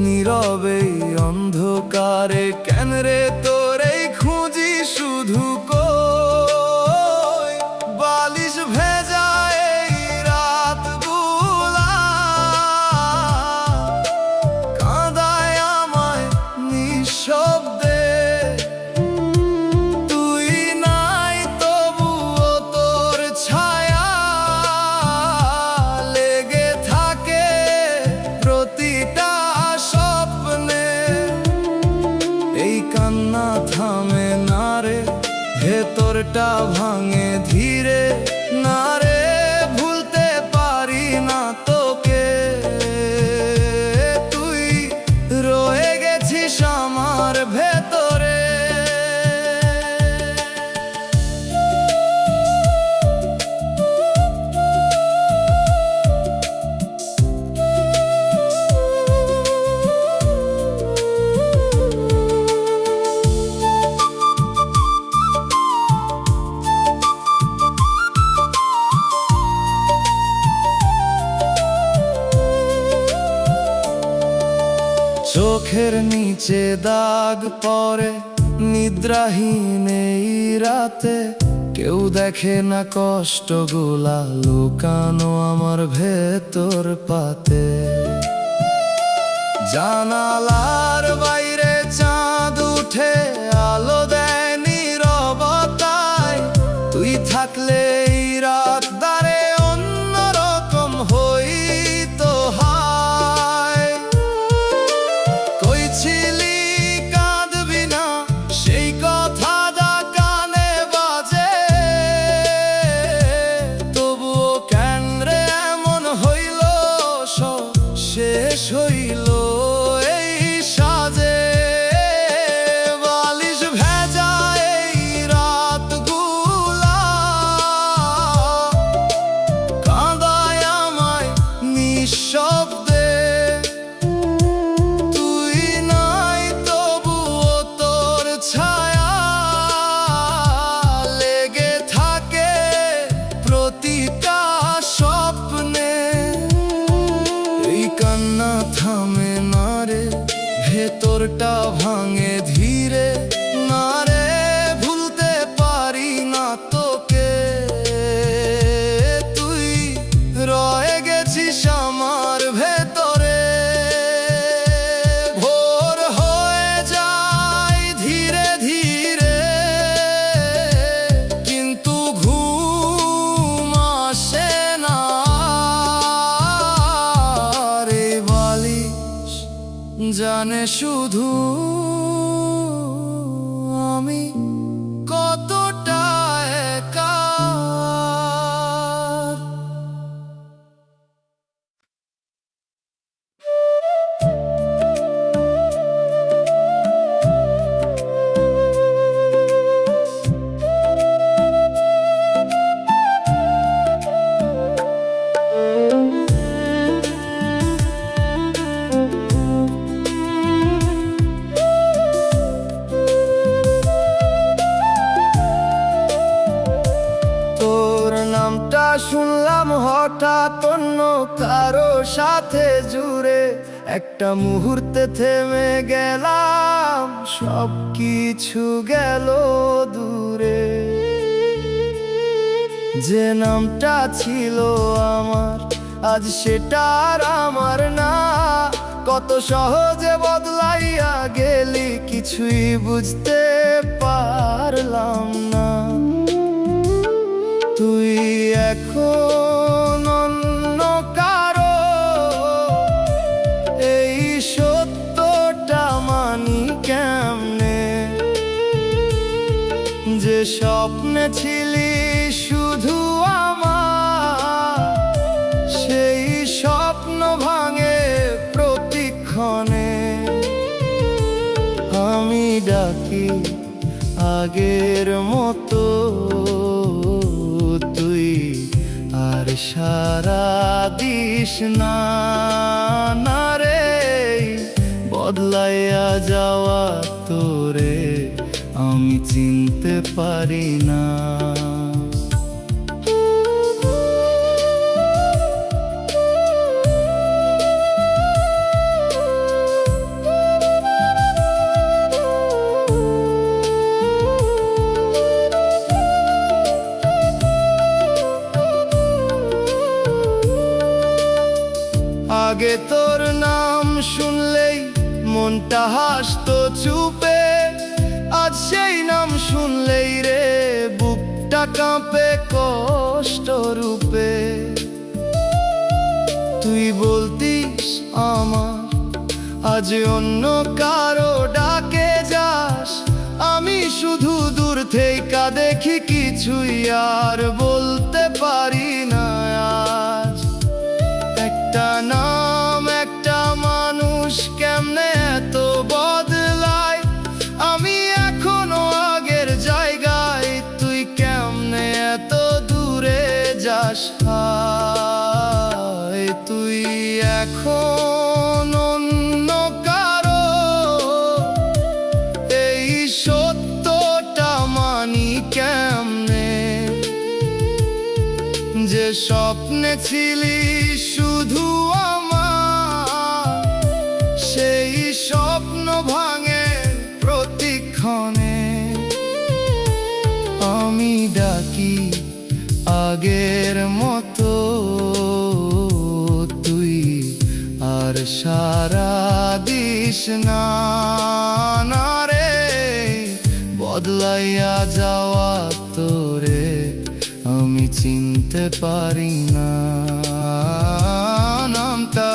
নীরবেই অন্ধকারে কেন রে তোরে খুঁজি শুধু। বালিশ ভেজা এই রাতগুলা কাঁদায় আমায় নিঃশব্দে। তুই নাই তবুও তোর ছায়া লেগে থাকে প্রতিটা স্বপ্নে। এই কান্না থামে না রে, ভেতরটা ভাঙে ধীরে। না রে ভুলতে পারি না তোকে, তুই রয়ে গেছিস আমার ভেতরে। চোখের নিচে দাগ পড়ে নিদ্রাহীন এই রাতে। কেউ দেখে না কষ্টগুলা লুকানো আমার ভেতর পাতে। জানালার বাইরে চাঁদ উঠে আলো দেয় নীরবতায়। তুই থাকলে এই রাত দারে অন্যরকম হইতো হায়। কই ছিলি কাঁদবি না, সেই কথাটা কানে বাজে। তবুও কেন রে এমন হইল, সব শেষ হইল এই সাজে। বালিশ ভেজা এই রাতগুলা কাঁদায় আমায় নিঃশব্দে। তুই নাই তবুও তোর ছায়া লেগে থাকে প্রতিটা স্বপ্নে। এই কান্না থামে না রে, ভেতরটা ভাঙে ধীরে। না রে ভুলতে পারি না তোকে, তুই রয়ে গেছিস আমার ভেতরে। ভোর হয়ে যায় ধীরে ধীরে, কিন্তু ঘুম আসে না। রে বালিশ জানে শুধু আমি কতটা একা। শুনলাম হঠাৎ অন্য কারো সাথে জুড়ে, একটা মুহূর্তে থেমে গেলাম, সব কিছু গেল দূরে। যে নামটা ছিল আমার আজ সেটা আর আমার না, কত সহজে বদলাইয়া গেলি কিছুই বুঝতে পারলাম না। তুই এখন অন্য কারো, এই সত্যটা মানি কেমনে? যে স্বপ্নে ছিলি শুধু আমার, সেই স্বপ্ন ভাঙে প্রতিক্ষণে। আমি ডাকি আগের মতো, তুই আর সারা দিস না, না রে। বদলাইয়া যাওয়া তোরে আমি চিনতে পারি না। আগে তোর নাম শুনলেই মনটা হাসতো চুপে, আজ সেই নাম শুনলেই রে বুকটা কাঁপে কষ্ট রূপে। তুই বলতিস আমার আজ অন্য কারো ডাকে যাস, আমি শুধু দূর থেকে দেখি, কিছুই আর বলতে পারি না আজ। একটা নাম একটা মানুষ কেমনে এত বদলায়, আমি এখনো আগের জায়গায়, তুই কেমনে এত দূরে যাস। হায় তুই এখন অন্য কারো, এই সত্যটা মানি কেমনে? যে স্বপ্নে ছিলি শুধু আমার, সেই স্বপ্ন ভাঙে প্রতিক্ষণে। আমি ডাকি আগের মতো, তুই আর সারা দিস না, না রে। বদলাইয়া যাওয়া তোরে আমি চিনতে পারি না। নামটা